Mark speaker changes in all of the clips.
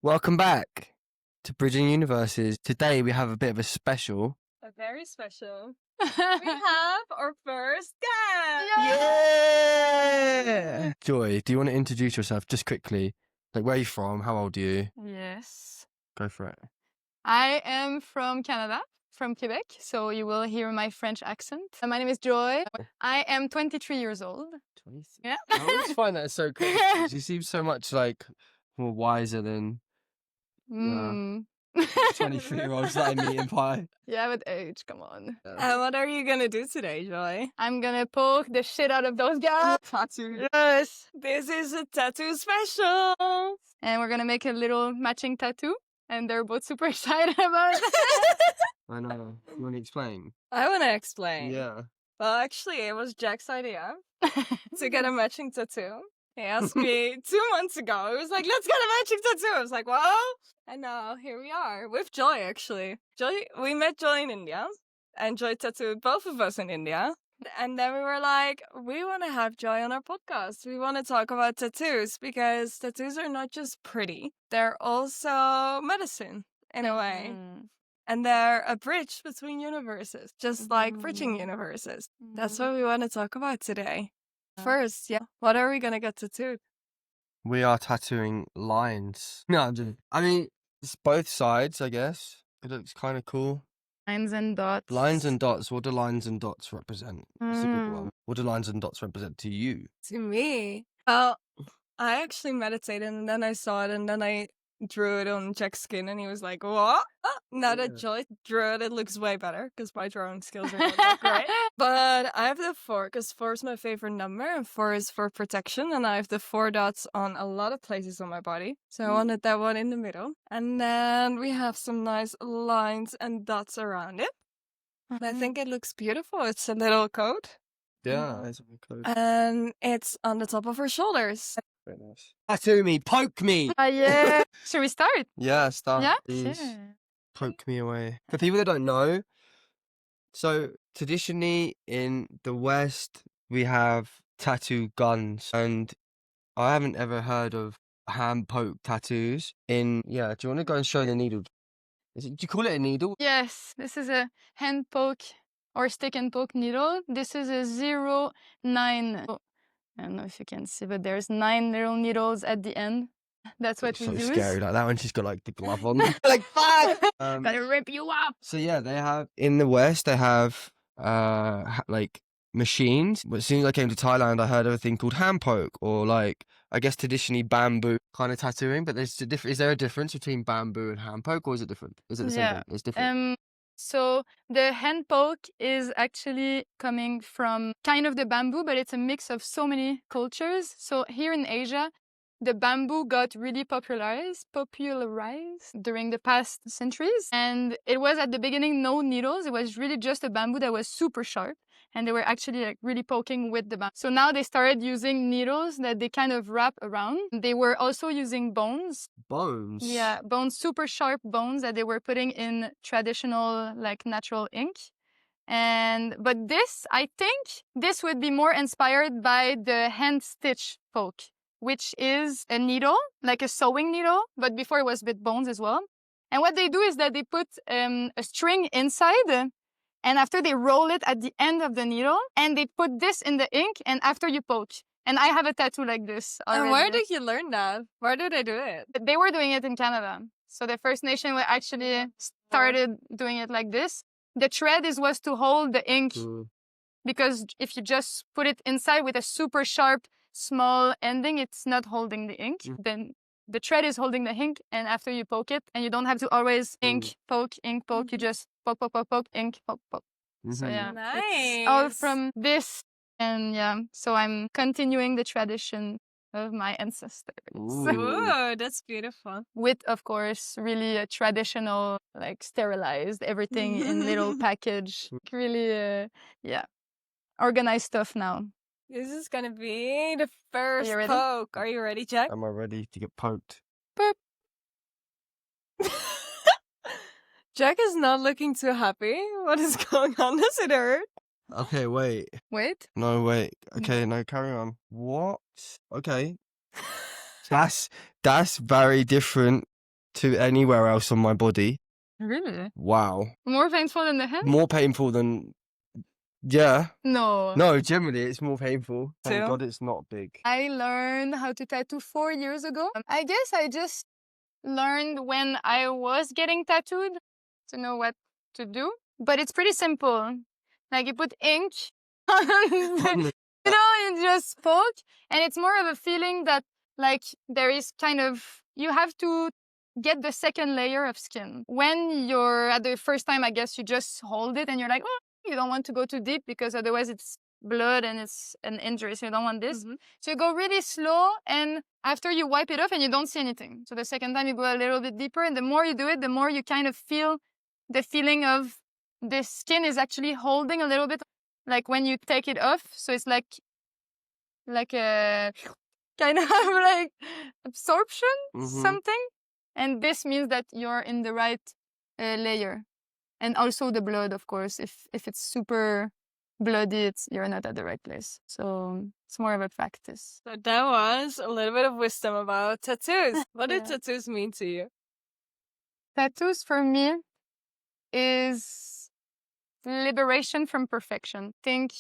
Speaker 1: Welcome back to Bridging Universes. Today we have a bit of a special.
Speaker 2: A very special. We have our first guest.
Speaker 1: Yeah! Joy, do you want to introduce yourself just quickly? Like, where are you from? How old are you?
Speaker 3: Yes.
Speaker 1: Go for it.
Speaker 3: I am from Canada, from Quebec, so you will hear my French accent. My name is Joy. I am 23 years old.
Speaker 1: 23.
Speaker 3: Yeah.
Speaker 1: I always find that so crazy. She seems so much like more wiser than
Speaker 3: Mm.
Speaker 1: 23-year-olds that I meet in Pi.
Speaker 3: Yeah, with age, come on.
Speaker 2: And what are you gonna do today, Joy?
Speaker 3: I'm gonna poke the shit out of those guys.
Speaker 2: Tattoo.
Speaker 3: Yes.
Speaker 2: This is a tattoo special.
Speaker 3: And we're gonna make a little matching tattoo. And they're both super excited about it.
Speaker 1: I know. You want to explain?
Speaker 2: I wanna explain.
Speaker 1: Yeah.
Speaker 2: Well, actually, it was Jack's idea to get a matching tattoo. He asked me 2 months ago. He was like, let's get a matching tattoo. I was like, well, and now here we are with Joy, actually. We met Joy in India, and Joy tattooed both of us in India. And then we were like, we want to have Joy on our podcast. We want to talk about tattoos because tattoos are not just pretty, they're also medicine in a way.
Speaker 3: Mm.
Speaker 2: And they're a bridge between universes, just like bridging universes. That's what we want to talk about today. First, what are we gonna get tattooed?
Speaker 1: We are tattooing lines. No, I'm just. I mean, it's both sides, I guess. It looks kind of cool.
Speaker 3: Lines and dots.
Speaker 1: Lines and dots. What do lines and dots represent? That's a good
Speaker 3: Mm.
Speaker 1: one. What do lines and dots represent to you?
Speaker 2: To me, well, I actually meditated and then I saw it and then I drew it on Jack's skin and he was like, what? Now that
Speaker 1: Yeah.
Speaker 2: Joy drew it, it looks way better because my drawing skills are not that great. But I have the 4 because 4 is my favorite number and 4 is for protection. And I have the 4 dots on a lot of places on my body. So I wanted that one in the middle. And then we have some nice lines and dots around it. And I think it looks beautiful. It's a little coat.
Speaker 1: Yeah, that's a good code.
Speaker 2: And it's on the top of her shoulders.
Speaker 1: Very nice. Tattoo me, poke me.
Speaker 3: Yeah. Should we start?
Speaker 1: Yeah, start.
Speaker 3: Yeah?
Speaker 1: Please.
Speaker 3: Sure.
Speaker 1: Poke me away. For people that don't know, so traditionally in the West, we have tattoo guns, and I haven't ever heard of hand poke tattoos. Do you want to go and show the needle? Do you call it a needle?
Speaker 3: Yes, this is a hand poke or stick and poke needle. This is a 0.9. I don't know if you can see, but there's 9 little needles at the end. That's what we
Speaker 1: So
Speaker 3: use.
Speaker 1: scary like that when she's got like the glove on. Like fuck.
Speaker 3: Gotta rip you up.
Speaker 1: So yeah, they have in the West. They have like machines. But as soon as I came to Thailand, I heard of a thing called hand poke, or like I guess traditionally bamboo kind of tattooing. But there's is there a difference between bamboo and hand poke, or is it different? Is it the same
Speaker 3: Yeah.
Speaker 1: thing? It's different.
Speaker 3: So the hand poke is actually coming from kind of the bamboo, but it's a mix of so many cultures. So here in Asia, the bamboo got really popularized during the past centuries. And it was at the beginning no needles. It was really just a bamboo that was super sharp. And they were actually like really poking with the bamboo. So now they started using needles that they kind of wrap around. They were also using bones.
Speaker 1: Bones.
Speaker 3: Yeah, bones, super sharp bones that they were putting in traditional like natural ink. But this, I think this would be more inspired by the hand stitch poke, which is a needle, like a sewing needle, but before it was with bones as well. And what they do is that they put a string inside, and after they roll it at the end of the needle, and they put this in the ink, and after you poke. And I have a tattoo like this already.
Speaker 2: And where did you learn that? Where did they do it?
Speaker 3: They were doing it in Canada. So the First Nation were actually started doing it like this. The thread was to hold the ink, because if you just put it inside with a super sharp, small ending, it's not holding the ink. Then the thread is holding the ink, and after you poke it, and you don't have to always ink, poke, you just poke, poke, poke, poke, ink, poke, poke. So yeah, it's all
Speaker 2: Nice.
Speaker 3: from this. And yeah, so I'm continuing the tradition of my ancestors.
Speaker 2: Ooh, that's beautiful.
Speaker 3: With, of course, really a traditional, like sterilized, everything in little package. Really, organized stuff now.
Speaker 2: This is gonna be the first
Speaker 3: ready?
Speaker 2: poke. Are you ready, Jack?
Speaker 1: Am I ready to get poked?
Speaker 2: Jack is not looking too happy. What is going on? Does it hurt?
Speaker 1: Okay, wait.
Speaker 3: Wait.
Speaker 1: No, wait. Okay, no, carry on. What? Okay. That's very different to anywhere else on my body.
Speaker 3: Really?
Speaker 1: Wow.
Speaker 3: More painful than the hand?
Speaker 1: More painful than. Yeah.
Speaker 3: No.
Speaker 1: No, generally it's more painful. Thank
Speaker 2: Too?
Speaker 1: God it's not big.
Speaker 3: I learned how to tattoo 4 years ago. I guess I just learned when I was getting tattooed to know what to do. But it's pretty simple. Like you put ink on the, you just poke, and it's more of a feeling that like there is kind of, you have to get the second layer of skin. When you're at the first time, I guess you just hold it and you're like, oh, you don't want to go too deep because otherwise it's blood and it's an injury, so you don't want this. So you go really slow, and after you wipe it off and you don't see anything. So the second time you go a little bit deeper, and the more you do it, the more you kind of feel the feeling of the skin is actually holding a little bit, like when you take it off. So it's like a kind of like absorption, something. And this means that you're in the right layer. And also the blood, of course. If it's super bloody, you're not at the right place. So it's more of a practice.
Speaker 2: So that was a little bit of wisdom about tattoos. What do
Speaker 3: Yeah.
Speaker 2: tattoos mean to you?
Speaker 3: Tattoos for me is liberation from perfection. Think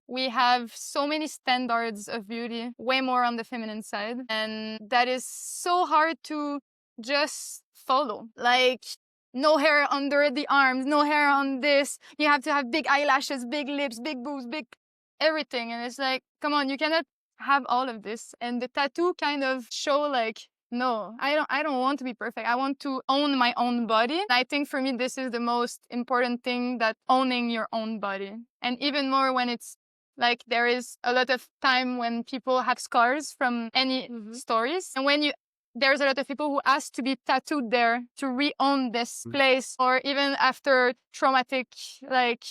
Speaker 3: we have so many standards of beauty, way more on the feminine side, and that is so hard to just follow. Like, no hair under the arms, no hair on this. You have to have big eyelashes, big lips, big boobs, big everything. And it's like, come on, you cannot have all of this. And the tattoo kind of show like, no, I don't want to be perfect. I want to own my own body. I think for me, this is the most important thing, that owning your own body. And even more when it's like there is a lot of time when people have scars from any stories. And when there's a lot of people who ask to be tattooed there to re-own this place, or even after traumatic like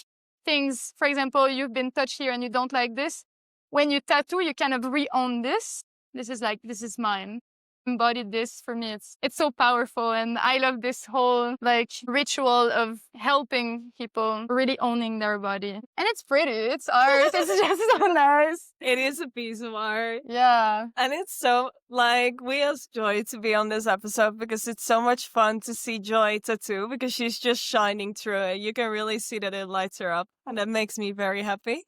Speaker 3: things. For example, you've been touched here and you don't like this. When you tattoo, you kind of re-own this. This is mine. Embodied this. For me, it's so powerful, and I love this whole like ritual of helping people really owning their body. And it's pretty, it's art. It's just so nice.
Speaker 2: It is a piece of art.
Speaker 3: Yeah.
Speaker 2: And it's so, like, we asked Joy to be on this episode because it's so much fun to see Joy tattoo, because she's just shining through it. You can really see that it lights her up, and that makes me very happy.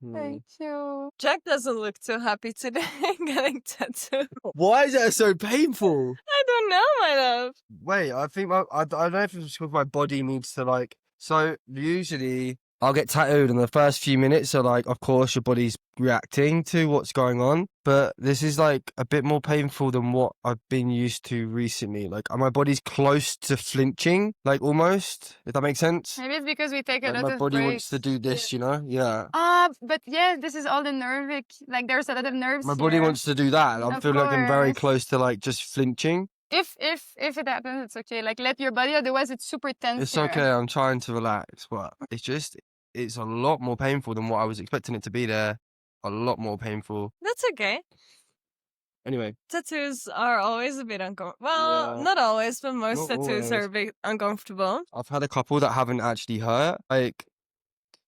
Speaker 3: Thank you.
Speaker 2: Jack doesn't look too happy today getting tattooed.
Speaker 1: Why is that so painful?
Speaker 2: I don't know, my love.
Speaker 1: Wait, I think I don't know if it's because my body needs to like. So usually I'll get tattooed, and the first few minutes are like, of course, your body's reacting to what's going on. But this is like a bit more painful than what I've been used to recently. Like my body's close to flinching, like almost, if that makes sense.
Speaker 3: Maybe it's because we take a
Speaker 1: Like
Speaker 3: lot
Speaker 1: my
Speaker 3: of
Speaker 1: body
Speaker 3: breaks.
Speaker 1: wants to do this, you know? Yeah.
Speaker 3: But yeah, this is all the nerve. Like there's a lot of nerves.
Speaker 1: My body
Speaker 3: here.
Speaker 1: wants to do that. I
Speaker 3: Of
Speaker 1: feel like I'm very
Speaker 3: course.
Speaker 1: close to like just flinching.
Speaker 3: If it happens, it's okay. Like let your body. Otherwise, it's super tense.
Speaker 1: It's
Speaker 3: here.
Speaker 1: okay. I'm trying to relax, but it's a lot more painful than what I was expecting it to be there. A lot more painful.
Speaker 2: That's okay.
Speaker 1: Anyway,
Speaker 2: Tattoos are always a bit uncomfortable. Well,
Speaker 1: Yeah.
Speaker 2: not always, but most
Speaker 1: Not
Speaker 2: tattoos are
Speaker 1: always.
Speaker 2: a bit uncomfortable.
Speaker 1: I've had a couple that haven't actually hurt. Like,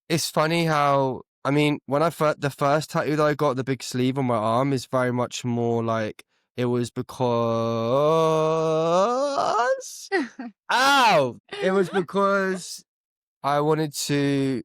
Speaker 1: it's funny how, I mean, when the first tattoo that I got, the big sleeve on my arm, is very much more like, it was because, ow! It was because I wanted to,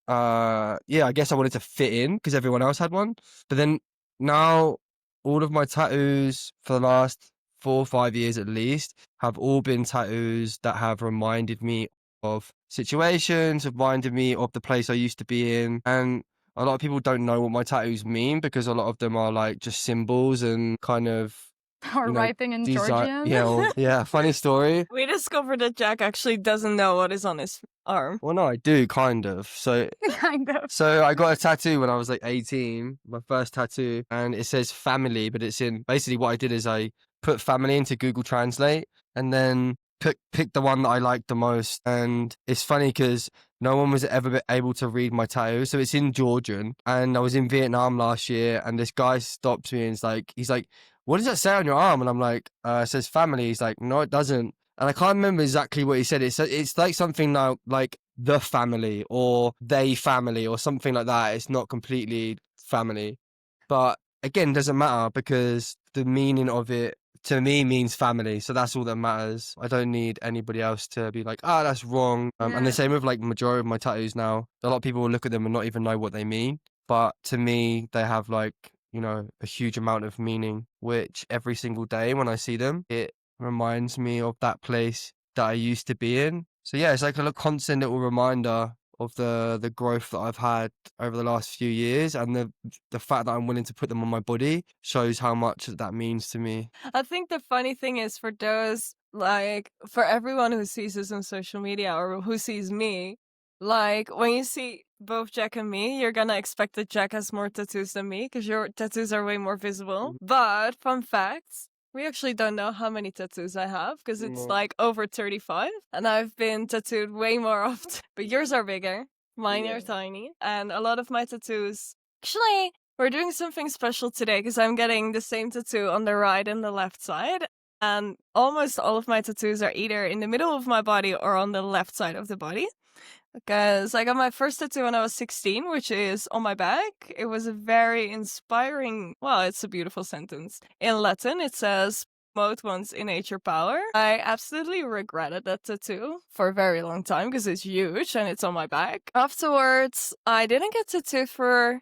Speaker 1: I guess I wanted to fit in because everyone else had one. But then now all of my tattoos for the last 4 or 5 years at least have all been tattoos that have reminded me of situations, reminded me of the place I used to be in. And a lot of people don't know what my tattoos mean because a lot of them are like just symbols and kind of
Speaker 3: or
Speaker 1: you know,
Speaker 3: writing in Georgian.
Speaker 1: Yeah, funny story.
Speaker 2: We discovered that Jack actually doesn't know what is on his arm.
Speaker 1: Well, no, I do kind of. So
Speaker 3: kind of.
Speaker 1: So I got a tattoo when I was like 18, my first tattoo, and it says family, but it's in, basically what I did is I put family into Google Translate and then picked the one that I liked the most. And it's funny because no one was ever able to read my tattoo. So it's in Georgian, and I was in Vietnam last year, and this guy stopped me and he's like, what does that say on your arm? And I'm like, it says family. He's like, no, it doesn't. And I can't remember exactly what he said. It's like something now like the family or they family or something like that. It's not completely family. But again, doesn't matter because the meaning of it to me means family. So that's all that matters. I don't need anybody else to be like, ah, that's wrong. And the
Speaker 3: Yeah.
Speaker 1: same with like majority of my tattoos now. A lot of people will look at them and not even know what they mean. But to me, they have like, you know, a huge amount of meaning, which every single day when I see them, it reminds me of that place that I used to be in. So yeah, it's like a constant little reminder of the growth that I've had over the last few years, and the fact that I'm willing to put them on my body shows how much that means to me.
Speaker 2: I think the funny thing is for those, like, for everyone who sees us on social media or who sees me, like, when you see both Jack and me, you're gonna expect that Jack has more tattoos than me because your tattoos are way more visible. But, fun fact, we actually don't know how many tattoos I have because it's
Speaker 1: No.
Speaker 2: like over 35 and I've been tattooed way more often. But yours are bigger, mine
Speaker 1: Yeah.
Speaker 2: are tiny, and a lot of my tattoos. Actually, we're doing something special today because I'm getting the same tattoo on the right and the left side. And almost all of my tattoos are either in the middle of my body or on the left side of the body. Because I got my first tattoo when I was 16, which is on my back. It was a very inspiring, well, it's a beautiful sentence. In Latin, it says, promote one's innate power. I absolutely regretted that tattoo for a very long time because it's huge and it's on my back. Afterwards, I didn't get tattooed for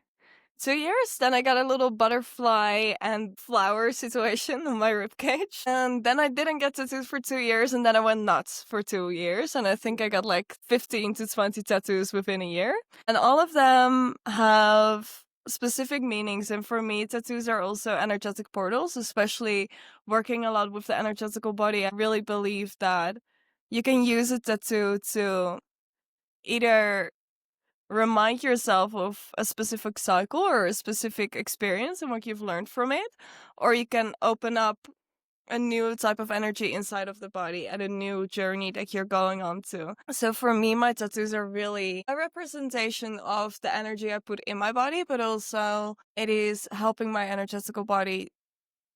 Speaker 2: 2 years. Then I got a little butterfly and flower situation on my ribcage. And then I didn't get tattoos for 2 years. And then I went nuts for 2 years. And I think I got like 15 to 20 tattoos within a year. And all of them have specific meanings. And for me, tattoos are also energetic portals, especially working a lot with the energetical body. I really believe that you can use a tattoo to either remind yourself of a specific cycle or a specific experience and what you've learned from it, or you can open up a new type of energy inside of the body and a new journey that you're going on to. So for me, my tattoos are really a representation of the energy I put in my body, but also it is helping my energetical body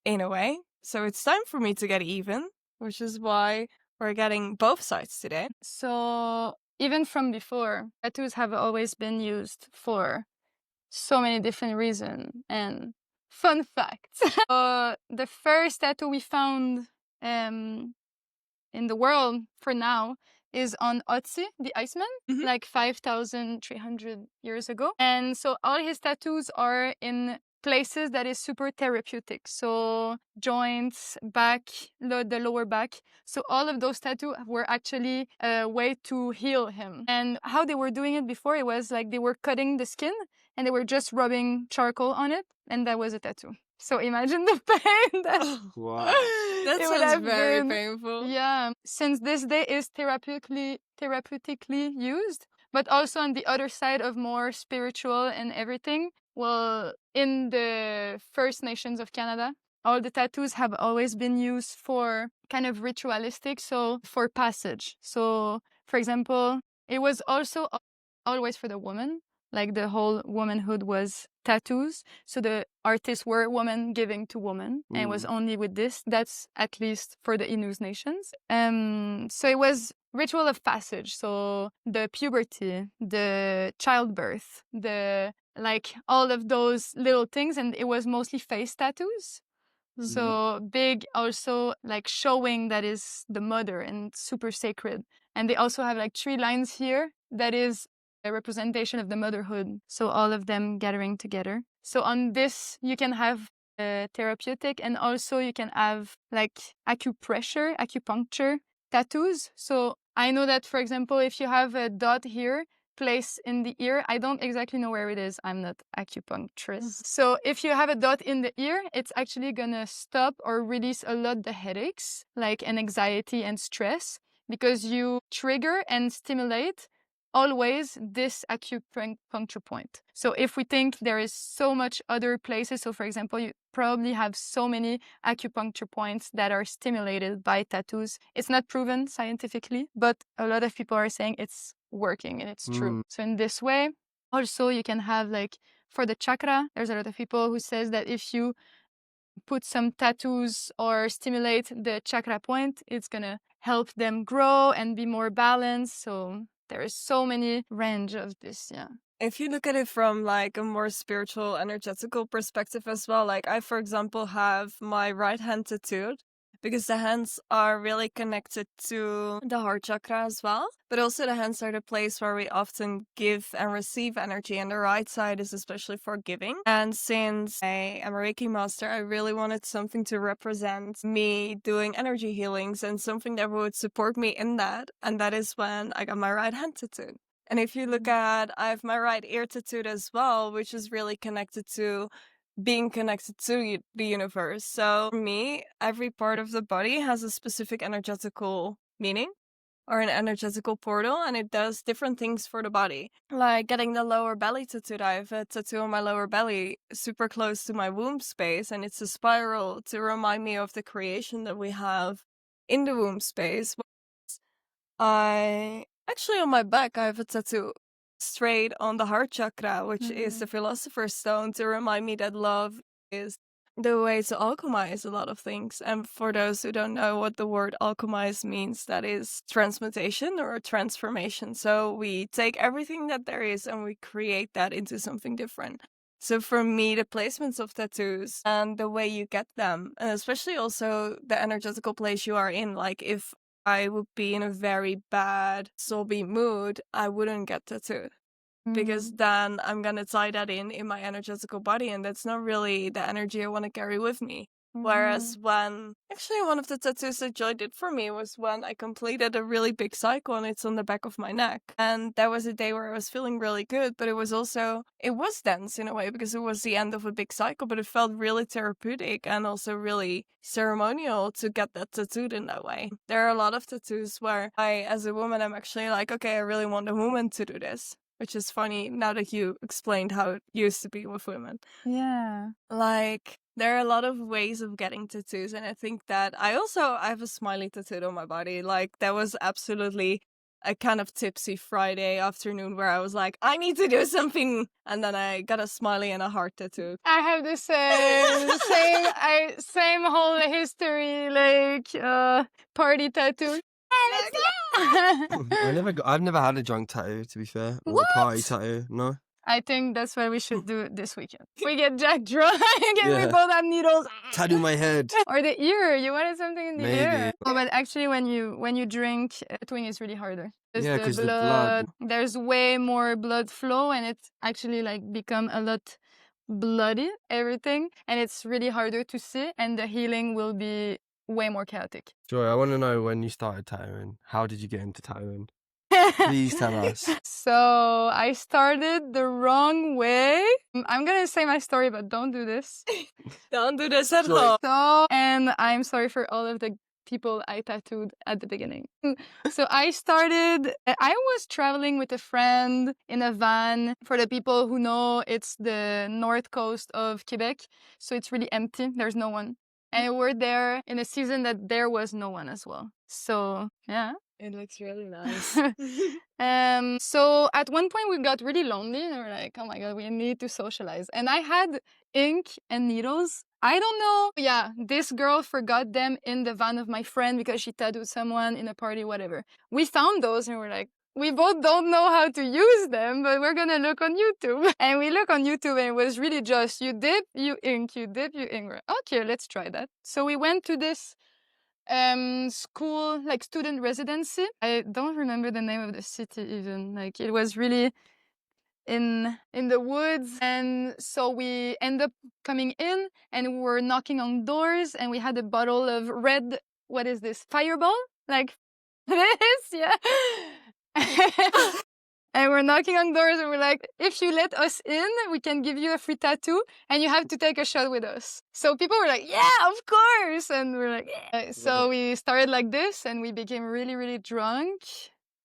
Speaker 2: in a way. So it's time for me to get even, which is why we're getting both sides today.
Speaker 3: So even from before, tattoos have always been used for so many different reasons. And fun fact, the first tattoo we found in the world for now is on Otzi, the Iceman,
Speaker 2: Mhm.
Speaker 3: like 5,300 years ago. And so all his tattoos are in places that is super therapeutic. So joints, back, the lower back. So all of those tattoos were actually a way to heal him. And how they were doing it before, it was like they were cutting the skin and they were just rubbing charcoal on it, and that was a tattoo. So imagine the pain that
Speaker 1: Wow.
Speaker 2: That
Speaker 3: it would
Speaker 2: sounds
Speaker 3: have
Speaker 2: very
Speaker 3: been.
Speaker 2: painful.
Speaker 3: Yeah, since this day is therapeutically used, but also on the other side of more spiritual and everything. Well, in the First Nations of Canada, all the tattoos have always been used for kind of ritualistic, so for passage. So, for example, it was also always for the woman. Like the whole womanhood was tattoos. So the artists were woman giving to woman, and it was only with this. That's at least for the Innu nations. So it was ritual of passage. So the puberty, the childbirth, the like all of those little things, and it was mostly face tattoos. So big, also like showing that is the mother and super sacred. And they also have like 3 lines here that is a representation of the motherhood. So all of them gathering together. So on this, you can have therapeutic, and also you can have like acupuncture tattoos. So I know that, for example, if you have a dot here, place in the ear. I don't exactly know where it is. I'm not acupuncturist. So if you have a dot in the ear, it's actually gonna stop or release a lot the headaches, like an anxiety and stress, because you trigger and stimulate always this acupuncture point. So if we think there is so much other places, so for example, you probably have so many acupuncture points that are stimulated by tattoos. It's not proven scientifically, but a lot of people are saying it's working and it's true. So in this way, also you can have like for the chakra, there's a lot of people who says that if you put some tattoos or stimulate the chakra point, it's gonna help them grow and be more balanced. So there is so many range of this, yeah.
Speaker 2: If you look at it from like a more spiritual, energetical perspective as well, like I, for example, have my right hand tattooed because the hands are really connected to the heart chakra as well. But also the hands are the place where we often give and receive energy, and the right side is especially for giving. And since I am a Reiki master, I really wanted something to represent me doing energy healings and something that would support me in that. And that is when I got my right hand tattooed. And if you look at, I have my right ear tattooed as well, which is really connected to being connected to the universe. So for me, every part of the body has a specific energetical meaning or an energetical portal, and it does different things for the body. Like getting the lower belly tattooed. I have a tattoo on my lower belly super close to my womb space, and it's a spiral to remind me of the creation that we have in the womb space. I actually, on my back, I have a tattoo straight on the heart chakra, which is the philosopher's stone, to remind me that love is the way to alchemize a lot of things. And for those who don't know what the word alchemize means, that is transmutation or transformation. So we take everything that there is and we create that into something different. So for me, the placements of tattoos and the way you get them, and especially also the energetical place you are in, like if I would be in a very bad soulby mood, I wouldn't get tattooed. Because then I'm gonna tie that in my energetical body, and that's not really the energy I want to carry with me. Whereas when actually one of the tattoos that Joy did for me was when I completed a really big cycle, and it's on the back of my neck. And that was a day where I was feeling really good, but it was dense in a way because it was the end of a big cycle, but it felt really therapeutic and also really ceremonial to get that tattooed in that way. There are a lot of tattoos where I, as a woman, I'm actually like, okay, I really want a woman to do this. Which is funny now that you explained how it used to be with women.
Speaker 3: Yeah.
Speaker 2: Like, there are a lot of ways of getting tattoos, and I think that I have a smiley tattooed on my body. Like, that was absolutely a kind of tipsy Friday afternoon where I was like, I need to do something, and then I got a smiley and a heart tattoo.
Speaker 3: I have the same whole history, like party tattoo.
Speaker 1: I've never had a drunk tattoo, to be fair, or a party
Speaker 3: What?
Speaker 1: tattoo. No.
Speaker 3: I think that's what we should do this weekend. We get Jack drunk and we
Speaker 1: Yeah.
Speaker 3: both have needles.
Speaker 1: Tattoo my head.
Speaker 3: Or the ear. You wanted something in the ear.
Speaker 1: Maybe.
Speaker 3: Oh, but actually, when you drink, tattooing is really harder.
Speaker 1: Yeah, 'cause the blood.
Speaker 3: There's way more blood flow, and it's actually like become a lot bloody, everything, and it's really harder to see, and the healing will be way more chaotic.
Speaker 1: Joy, I want to know when you started tattooing. How did you get into tattooing? Please tell us.
Speaker 3: So I started the wrong way. I'm gonna say my story, but don't do this.
Speaker 2: Don't do this at
Speaker 1: Sorry.
Speaker 2: all.
Speaker 3: So, and I'm sorry for all of the people I tattooed at the beginning. So I was traveling with a friend in a van. For the people who know, it's the north coast of Quebec. So it's really empty. There's no one. And we're there in a season that there was no one as well. So, yeah.
Speaker 2: It looks really nice.
Speaker 3: So at one point we got really lonely and we're like, oh my God, we need to socialize. And I had ink and needles. I don't know. Yeah, this girl forgot them in the van of my friend because she tattooed someone in a party, whatever. We found those and we're like, we both don't know how to use them, but we're gonna look on YouTube. And we look on YouTube and it was really just, you dip, you ink, you dip, you ink. We're, okay, let's try that. So we went to this school, like student residency. I don't remember the name of the city even. Like it was really in the woods. And so we end up coming in and we were knocking on doors and we had a bottle of red, what is this? Fireball? Like this, yeah. And we're knocking on doors and we're like, if you let us in, we can give you a free tattoo and you have to take a shot with us. So people were like, yeah, of course. And we're like, yeah. So we started like this and we became really, really drunk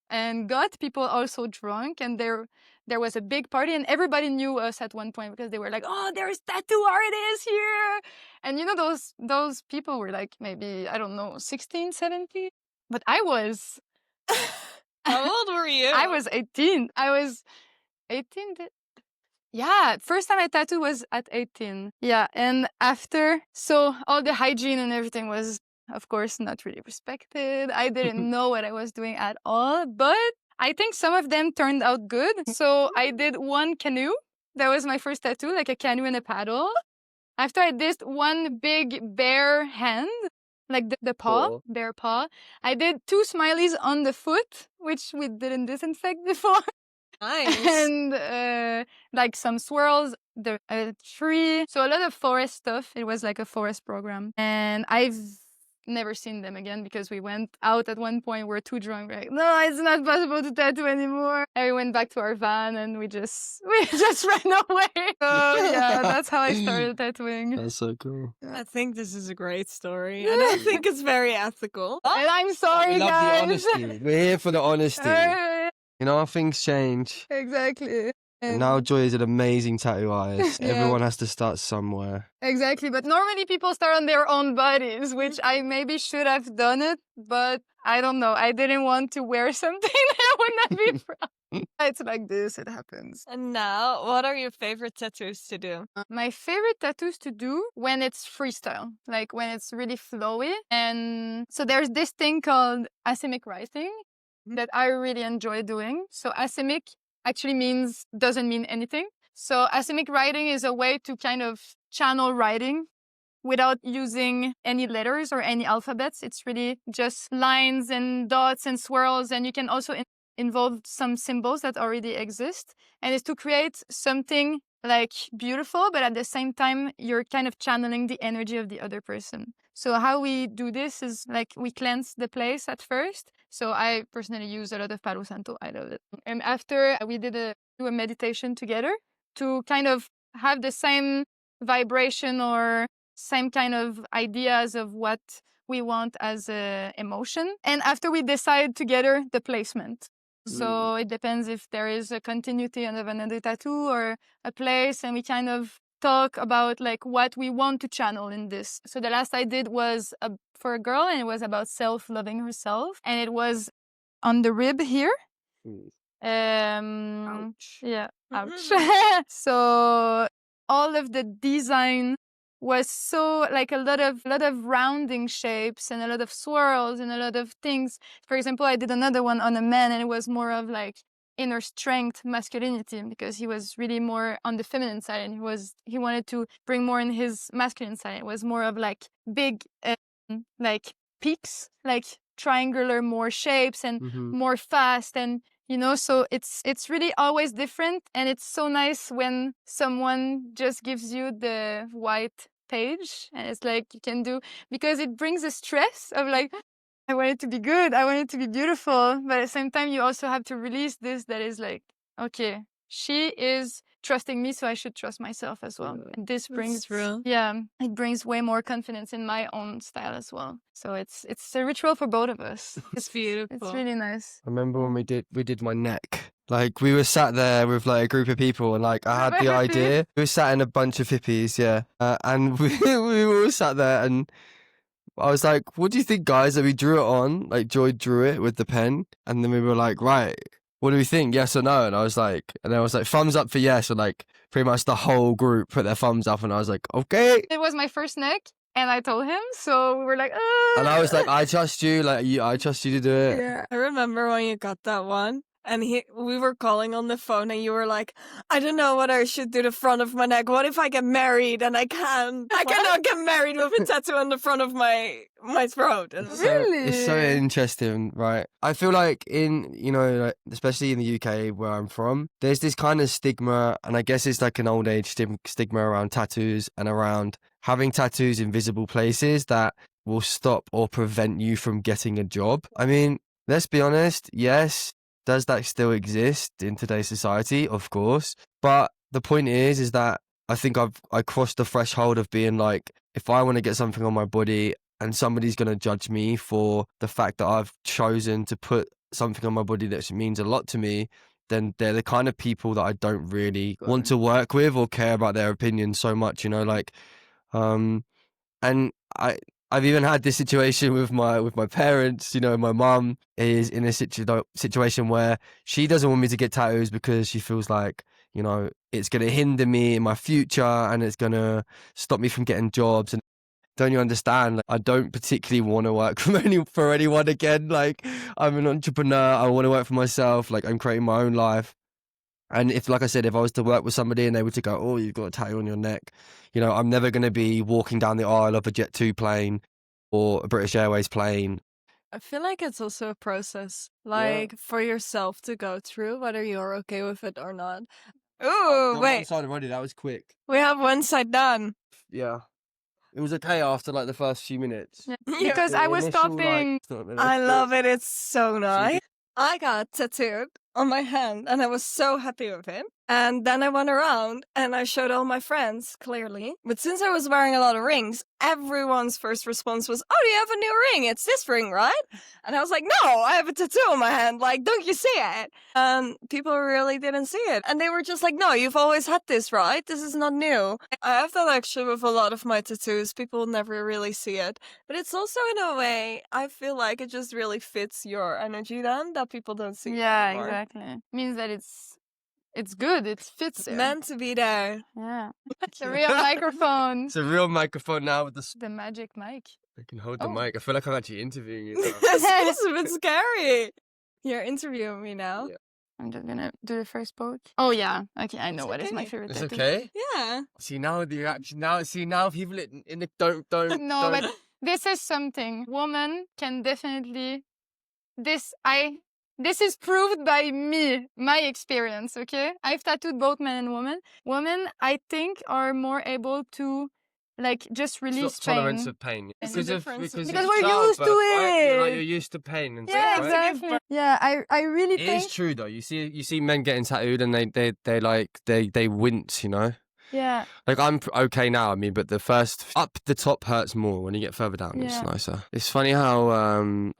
Speaker 3: and got people also drunk. And there was a big party and everybody knew us at one point because they were like, oh, there's tattoo artists here. And you know, those people were like maybe, I don't know, 16, 17. But I was...
Speaker 2: How old were you?
Speaker 3: I was 18. I was 18. Yeah, first time I tattooed was at 18. Yeah, and after, so all the hygiene and everything was, of course, not really respected. I didn't know what I was doing at all, but I think some of them turned out good. So I did one canoe. That was my first tattoo, like a canoe and a paddle. After I did one big bear hand. like the paw,
Speaker 1: Paw.
Speaker 3: bare paw. I did 2 smileys on the foot, which we didn't disinfect before.
Speaker 2: Nice.
Speaker 3: And like some swirls, a tree. So a lot of forest stuff. It was like a forest program. And I've never seen them again because we went out at one point. We're too drunk. We're like, no, it's not possible to tattoo anymore. And we went back to our van and we just ran away. So yeah, that's how I started tattooing.
Speaker 1: That's so cool.
Speaker 2: I think this is a great story. I don't think it's very ethical.
Speaker 3: And I'm sorry,
Speaker 1: we love
Speaker 3: guys.
Speaker 1: the honesty. We're here for the honesty. You know, things change.
Speaker 3: Exactly.
Speaker 1: And now Joy is an amazing tattoo artist.
Speaker 3: Yeah.
Speaker 1: Everyone has to start somewhere.
Speaker 3: Exactly, but normally people start on their own bodies, which I maybe should have done it, but I don't know. I didn't want to wear something that I would not be proud. It's like this, it happens.
Speaker 2: And now, what are your favorite tattoos to do?
Speaker 3: My favorite tattoos to do when it's freestyle, like when it's really flowy. And so there's this thing called asemic writing that I really enjoy doing. So asemic actually doesn't mean anything. So asemic writing is a way to kind of channel writing without using any letters or any alphabets. It's really just lines and dots and swirls, and you can also involve some symbols that already exist. And it's to create something like beautiful, but at the same time, you're kind of channeling the energy of the other person. So how we do this is like we cleanse the place at first. So I personally use a lot of Palo Santo. I love it. And after we do a meditation together to kind of have the same vibration or same kind of ideas of what we want as a emotion. And after we decide together the placement. So it depends if there is a continuity of another tattoo or a place, and we kind of talk about like what we want to channel in this. So the last I did was for a girl, and it was about self-loving herself, and it was on the rib here.
Speaker 2: Ouch.
Speaker 3: Yeah, ouch. So all of the design was so like a lot of rounding shapes and a lot of swirls and a lot of things. For example, I did another one on a man, and it was more of like inner strength, masculinity, because he was really more on the feminine side, and he wanted to bring more in his masculine side. It was more of like big like peaks, like triangular more shapes and more fast, and you know, so it's really always different. And it's so nice when someone just gives you the white page and it's like you can do, because it brings a stress of like, I want it to be good, I want it to be beautiful, but at the same time you also have to release this that is like, okay, she is trusting me, so I should trust myself as well. And this brings
Speaker 2: real.
Speaker 3: Yeah, it brings way more confidence in my own style as well. So it's a ritual for both of us.
Speaker 2: It's beautiful.
Speaker 3: It's really nice.
Speaker 1: I remember when we did my neck. Like we were sat there with like a group of people, and like I had the idea. We were sat in a bunch of hippies, yeah, and we were all sat there, and I was like, "What do you think, guys?" That we drew it on. Like Joy drew it with the pen, and then we were like, "Right, what do we think? Yes or no?" And I was like, thumbs up for yes, and like pretty much the whole group put their thumbs up, and I was like, okay.
Speaker 3: It was my first neck, and I told him, so we were like,
Speaker 1: And I was like, I trust you, I trust you to do it.
Speaker 2: Yeah. I remember when you got that one. And we were calling on the phone, and you were like, I don't know what I should do the front of my neck. What if I get married and I cannot get married with a tattoo on the front of my throat? And
Speaker 1: It's so interesting, right? I feel like like, especially in the UK where I'm from, there's this kind of stigma, and I guess it's like an old age stigma around tattoos and around having tattoos in visible places that will stop or prevent you from getting a job. I mean, let's be honest, yes. Does that still exist in today's society? Of course. But the point is that I think I crossed the threshold of being like, if I want to get something on my body and somebody's going to judge me for the fact that I've chosen to put something on my body that means a lot to me, then they're the kind of people that I don't really want to work with or care about their opinion so much, you know, like, and I've even had this situation with my parents. You know, my mum is in a situation where she doesn't want me to get tattoos because she feels like, you know, it's going to hinder me in my future and it's going to stop me from getting jobs. And don't you understand? Like, I don't particularly want to work for anyone again. Like, I'm an entrepreneur. I want to work for myself. Like, I'm creating my own life. And if, like I said, if I was to work with somebody and they were to go, oh, you've got a tattoo on your neck, you know, I'm never going to be walking down the aisle of a Jet2 plane or a British Airways plane.
Speaker 2: I feel like it's also a process, like for yourself to go through, whether you're okay with it or not. Ooh,
Speaker 1: One
Speaker 2: wait,
Speaker 1: side already. That was quick.
Speaker 2: we have one side done.
Speaker 1: Yeah. It was okay after like the first few minutes.
Speaker 3: Yeah.
Speaker 2: Yeah.
Speaker 3: Because I was stopping.
Speaker 2: I love it. It's so nice. I got tattooed on my hand and I was so happy with it. And then I went around and I showed all my friends, clearly. But since I was wearing a lot of rings, everyone's first response was, "Oh, do you have a new ring? It's this ring, right?" And I was like, "No, I have a tattoo on my hand. Like, don't you see it?" People really didn't see it. And they were just like, "No, you've always had this, right? This is not new." I have that actually with a lot of my tattoos. People never really see it. But it's also in a way, I feel like it just really fits your energy then, that people don't see it
Speaker 3: Yeah,
Speaker 2: anymore.
Speaker 3: exactly. Means that it's good. It fits
Speaker 2: It's
Speaker 3: there.
Speaker 2: meant to be there.
Speaker 3: Yeah. It's a real microphone.
Speaker 1: It's a real microphone now with the.
Speaker 3: The magic mic.
Speaker 1: I can hold the
Speaker 3: Oh.
Speaker 1: mic. I feel like I'm actually interviewing you. Now.
Speaker 2: It's a bit scary. You're interviewing me now.
Speaker 1: Yeah.
Speaker 3: I'm just gonna do the first poke. Oh yeah. Okay, I know
Speaker 2: It's
Speaker 3: what is my
Speaker 2: okay.
Speaker 3: favorite
Speaker 1: It's
Speaker 3: tattoo.
Speaker 1: okay.
Speaker 2: Yeah.
Speaker 1: See now the reaction. Now see now people in the don't.
Speaker 3: No,
Speaker 1: don't.
Speaker 3: but this is something. Woman can definitely this is proved by me, my experience, okay? I've tattooed both men and women. Women, I think, are more able to like just
Speaker 1: It's
Speaker 3: release
Speaker 1: not tolerance
Speaker 3: pain.
Speaker 1: of pain.
Speaker 2: It's the difference.
Speaker 1: Because
Speaker 3: Because
Speaker 1: it's
Speaker 3: we're used to
Speaker 1: childbirth, right? You're, like,
Speaker 3: it.
Speaker 1: you're used to pain and
Speaker 3: Yeah,
Speaker 1: stuff, right?
Speaker 3: exactly. Yeah, I really
Speaker 1: It
Speaker 3: think
Speaker 1: is true though. You see men getting tattooed and they wince, you know.
Speaker 3: yeah.
Speaker 1: Like I'm okay now. I mean, but the first up the top hurts more. When you get further down, it's
Speaker 3: Yeah.
Speaker 1: nicer. It's funny how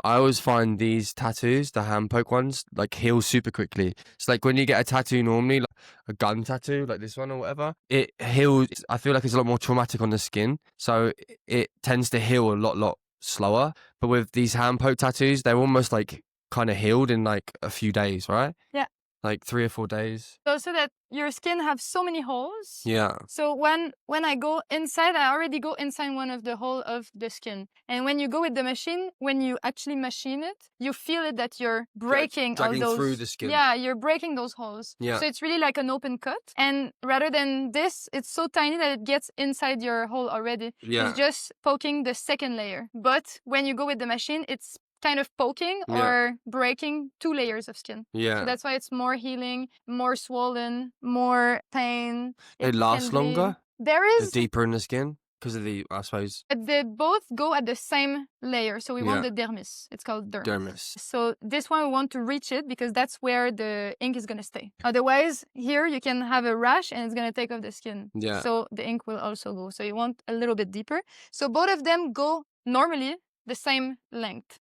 Speaker 1: I always find these tattoos, the hand poke ones, like heal super quickly. It's like when you get a tattoo normally, like a gun tattoo, like this one or whatever, it heals. I feel like it's a lot more traumatic on the skin, so it tends to heal a lot slower. But with these hand poke tattoos, they're almost like kind of healed in like a few days, right?
Speaker 3: Yeah.
Speaker 1: Like 3 or 4 days.
Speaker 3: Also that your skin have so many holes.
Speaker 1: Yeah.
Speaker 3: So when I go inside, I already go inside one of the hole of the skin. And when you go with the machine, when you actually machine it, you feel it that you're breaking all
Speaker 1: dragging
Speaker 3: those.
Speaker 1: through the skin.
Speaker 3: Yeah, you're breaking those holes.
Speaker 1: Yeah.
Speaker 3: So it's really like an open cut. And rather than this, it's so tiny that it gets inside your hole already.
Speaker 1: Yeah.
Speaker 3: It's just poking the second layer. But when you go with the machine, it's kind of poking
Speaker 1: Yeah.
Speaker 3: or breaking 2 layers of skin.
Speaker 1: Yeah.
Speaker 3: So that's why it's more healing, more swollen, more pain.
Speaker 1: It
Speaker 3: can
Speaker 1: lasts
Speaker 3: be-
Speaker 1: longer.
Speaker 3: There
Speaker 1: The
Speaker 3: is,
Speaker 1: deeper in the skin because of the, I suppose,
Speaker 3: but they both go at the same layer. So we want
Speaker 1: Yeah.
Speaker 3: the dermis. It's called dermis.
Speaker 1: dermis.
Speaker 3: So this one we want to reach it because that's where the ink is gonna stay. Otherwise, here you can have a rash and it's gonna take off the skin.
Speaker 1: Yeah.
Speaker 3: So the ink will also go. So you want a little bit deeper. So both of them go normally the same length,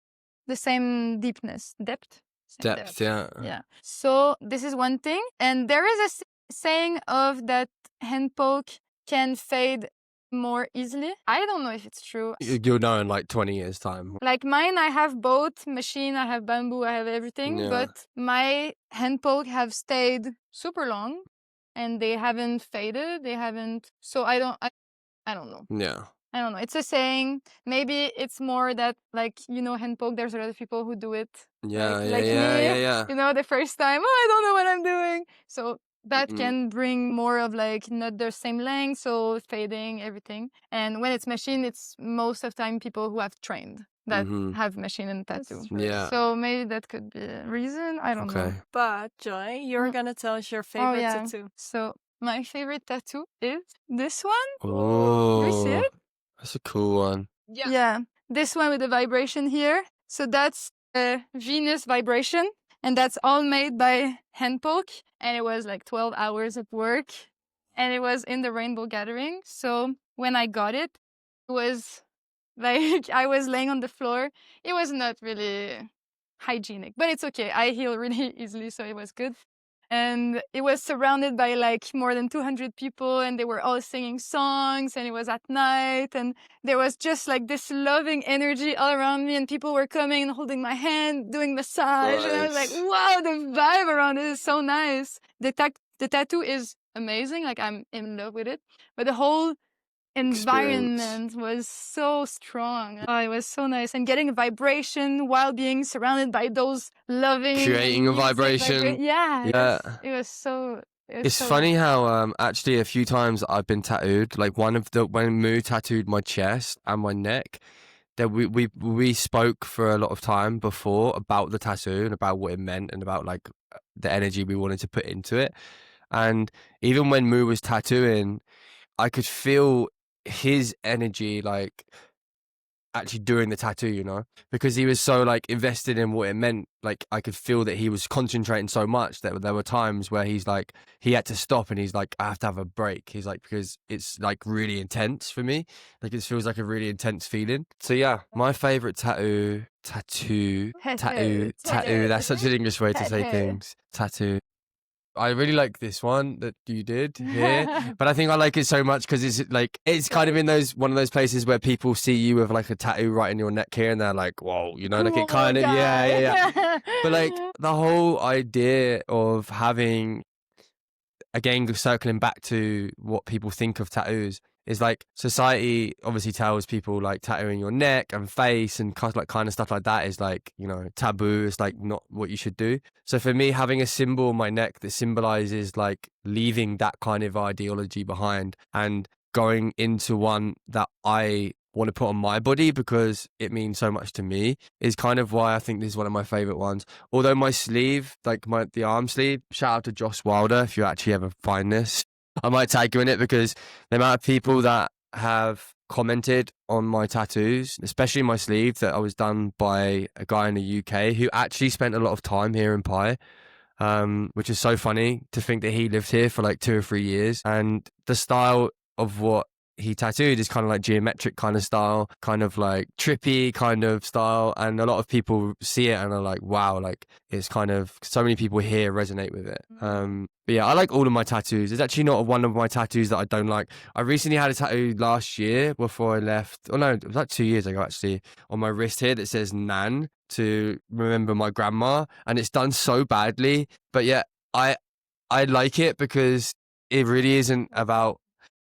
Speaker 3: the same deepness, depth. Same
Speaker 1: Depth. Yeah.
Speaker 3: Yeah. So this is one thing. And there is a saying of that hand poke can fade more easily. I don't know if it's true.
Speaker 1: You'll know in like 20 years' time.
Speaker 3: Like mine, I have both machine, I have bamboo, I have everything.
Speaker 1: Yeah.
Speaker 3: But my hand poke have stayed super long and they haven't faded. They haven't. So I don't know.
Speaker 1: Yeah.
Speaker 3: I don't know. It's a saying. Maybe it's more that, like, hand poke, there's a lot of people who do it.
Speaker 1: Yeah.
Speaker 3: Like
Speaker 1: yeah.
Speaker 3: me. The first time, I don't know what I'm doing. So that
Speaker 1: Mhm.
Speaker 3: can bring more of like not the same length, so fading, everything. And when it's machine, it's most of time people who have trained that
Speaker 1: Mhm.
Speaker 3: have machine and tattoo.
Speaker 1: Yeah.
Speaker 3: So maybe that could be a reason. I don't know.
Speaker 1: Okay.
Speaker 2: But Joy, you're
Speaker 3: Mm.
Speaker 2: gonna tell us your favorite
Speaker 3: yeah.
Speaker 2: tattoo.
Speaker 3: So my favorite tattoo is this one.
Speaker 1: Oh.
Speaker 3: You see it?
Speaker 1: That's a cool one.
Speaker 3: Yeah. This one with the vibration here. So that's a Venus vibration. And that's all made by hand poke. And it was like 12 hours at work. And it was in the Rainbow Gathering. So when I got it, it was like I was laying on the floor. It was not really hygienic, but it's okay. I heal really easily, so it was good. And it was surrounded by like more than 200 people, and they were all singing songs, and it was at night, and there was just like this loving energy all around me, and people were coming and holding my hand, doing massage, and I was like,
Speaker 1: Nice.
Speaker 3: wow, the vibe around it is so nice. The tattoo is amazing, like I'm in love with it, but the whole environment was so strong. Oh, it was so nice. And getting a vibration while being surrounded by those loving
Speaker 1: Creating a
Speaker 3: music
Speaker 1: vibration.
Speaker 3: Yeah.
Speaker 1: Yeah.
Speaker 3: It was so
Speaker 1: It's
Speaker 3: so
Speaker 1: funny how actually a few times I've been tattooed. Like when Moo tattooed my chest and my neck, that we spoke for a lot of time before about the tattoo and about what it meant and about like the energy we wanted to put into it. And even when Moo was tattooing, I could feel his energy like actually doing the tattoo, you know, because he was so like invested in what it meant. Like I could feel that he was concentrating so much that there were times where he's like, he had to stop and he's like, I have to have a break. He's like, because it's like really intense for me. Like it feels like a really intense feeling. So yeah, my favorite tattoo. That's such an English way to say things. Tattoo. I really like this one that you did here, but I think I like it so much because it's like it's kind of in one of those places where people see you with like a tattoo right in your neck here, and they're like, "Whoa," you know, like it kind of yeah. But like the whole idea of having, again, circling back to what people think of tattoos, is like society obviously tells people like tattooing your neck and face and kind of stuff like that is like, you know, taboo. It's like not what you should do. So for me, having a symbol on my neck that symbolizes like leaving that kind of ideology behind and going into one that I want to put on my body because it means so much to me is kind of why I think this is one of my favorite ones. Although my sleeve, like the arm sleeve, shout out to Josh Wilder if you actually ever find this. I might tag you in it because the amount of people that have commented on my tattoos, especially my sleeve, that I was done by a guy in the UK who actually spent a lot of time here in Pi, which is so funny to think that he lived here for like 2 or 3 years. And the style of what he tattooed is kind of like geometric kind of style, kind of like trippy kind of style, and a lot of people see it and are like, wow, like it's kind of, so many people here resonate with it. But yeah, I like all of my tattoos. There's actually not one of my tattoos that I don't like. I recently had a tattoo last year before I left, oh no, it was like 2 years ago actually, on my wrist here that says Nan to remember my grandma, and it's done so badly, but yeah, I like it because it really isn't about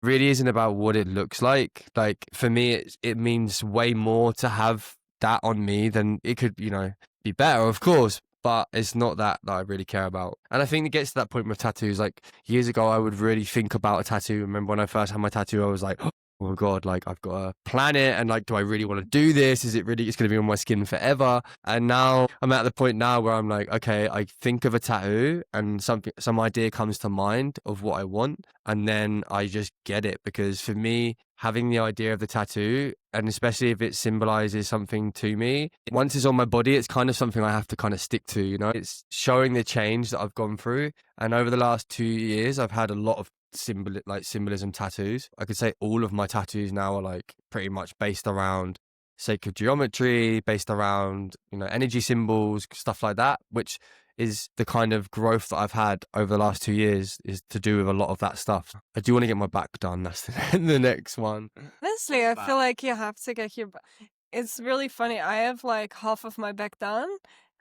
Speaker 1: what it looks like. Like for me, it means way more to have that on me than it could, you know, be better, of course, but it's not that I really care about. And I think it gets to that point with tattoos. Like years ago, I would really think about a tattoo. Remember when I first had my tattoo, I was like, oh my God, like I've got to plan it. And like, do I really want to do this? Is it really, it's going to be on my skin forever? And now I'm at the point now where I'm like, okay, I think of a tattoo and some idea comes to mind of what I want. And then I just get it, because for me, having the idea of the tattoo, and especially if it symbolizes something to me, once it's on my body, it's kind of something I have to kind of stick to, you know? It's showing the change that I've gone through. And over the last 2 years, I've had a lot of symbolism tattoos. I could say all of my tattoos now are like pretty much based around sacred geometry, based around, you know, energy symbols, stuff like that, which is the kind of growth that I've had over the last 2 years, is to do with a lot of that stuff. I do want to get my back done. That's the next one.
Speaker 2: Honestly, I feel like you have to get your back. It's really funny. I have like half of my back done.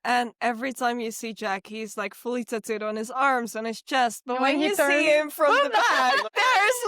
Speaker 2: And every time you see Jack, he's like fully tattooed on his arms, on his chest. But
Speaker 3: And
Speaker 2: when
Speaker 3: when he
Speaker 2: you see
Speaker 3: turns-
Speaker 2: him from the back, there's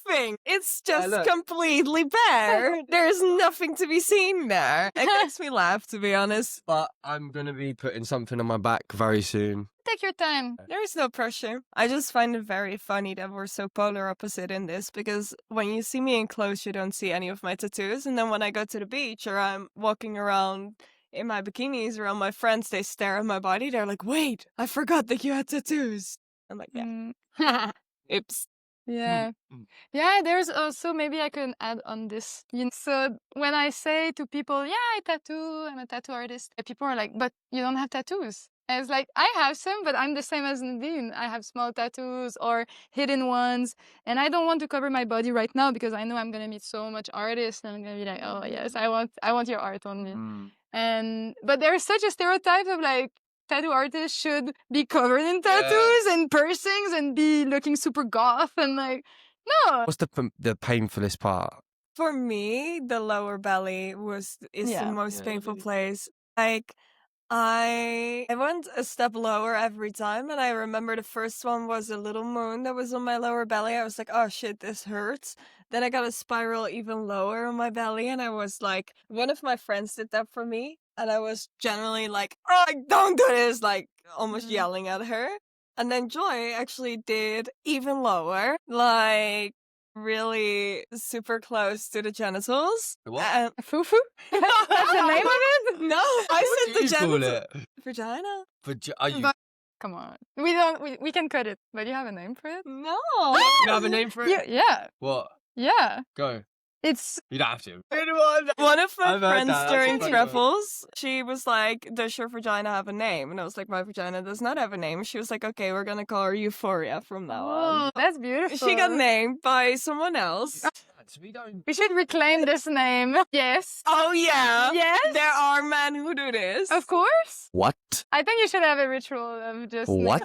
Speaker 2: nothing. It's just
Speaker 1: look.
Speaker 2: completely bare. There's nothing to be seen there. It makes me laugh, to be honest.
Speaker 1: But I'm going to be putting something on my back very soon.
Speaker 3: Take your time.
Speaker 2: There is no pressure. I just find it very funny that we're so polar opposite in this, because when you see me in close, you don't see any of my tattoos. And then when I go to the beach or I'm walking around in my bikinis around my friends, they stare at my body. They're like, wait, I forgot that you had tattoos. I'm like, yeah.
Speaker 3: Mm.
Speaker 2: Oops.
Speaker 3: Yeah.
Speaker 1: Mm.
Speaker 3: Yeah, there's also, maybe I can add on this. So when I say to people, yeah, I'm a tattoo artist, and people are like, but you don't have tattoos. And it's like, I have some, but I'm the same as Nadine. I have small tattoos or hidden ones. And I don't want to cover my body right now because I know I'm going to meet so much artists and I'm going to be like, oh yes, I want your art on me. But there's such a stereotype of like, tattoo artists should be covered in tattoos and piercings and be looking super goth and like, no.
Speaker 1: What's the painfulest part?
Speaker 2: For me, the lower belly is
Speaker 3: Yeah.
Speaker 2: the most
Speaker 1: Yeah.
Speaker 2: painful place. Like, I went a step lower every time, and I remember the first one was a little moon that was on my lower belly. I was like, oh shit, this hurts. Then I got a spiral even lower on my belly, and I was like, one of my friends did that for me, and I was generally like, oh, don't do this, like almost
Speaker 3: Mhm.
Speaker 2: yelling at her. And then Joy actually did even lower, like really super close to the genitals.
Speaker 1: What?
Speaker 3: Fufu? That's the name of it?
Speaker 2: No, I said the
Speaker 1: You call
Speaker 2: genital.
Speaker 1: it?
Speaker 2: Vagina?
Speaker 1: Are you?
Speaker 3: But- Come on. We don't. We can cut it, but you have a name for it?
Speaker 2: No.
Speaker 1: You have a name for it?
Speaker 3: Yeah.
Speaker 1: What?
Speaker 3: Yeah.
Speaker 1: Go.
Speaker 3: It's
Speaker 1: You don't have to.
Speaker 2: One of my
Speaker 1: I've heard
Speaker 2: friends
Speaker 1: that, that's
Speaker 2: during
Speaker 1: funny.
Speaker 2: travels, she was like, "Does your vagina have a name?" And I was like, "My vagina does not have a name." She was like, "Okay, we're gonna call her Euphoria from now on."
Speaker 3: oh, that's beautiful.
Speaker 2: She got named by someone else.
Speaker 1: We don't.
Speaker 3: We should reclaim this name. Yes.
Speaker 2: Oh yeah.
Speaker 3: Yes.
Speaker 2: There are men who do this.
Speaker 3: Of course.
Speaker 1: What?
Speaker 3: I think you should have a ritual of just.
Speaker 1: What?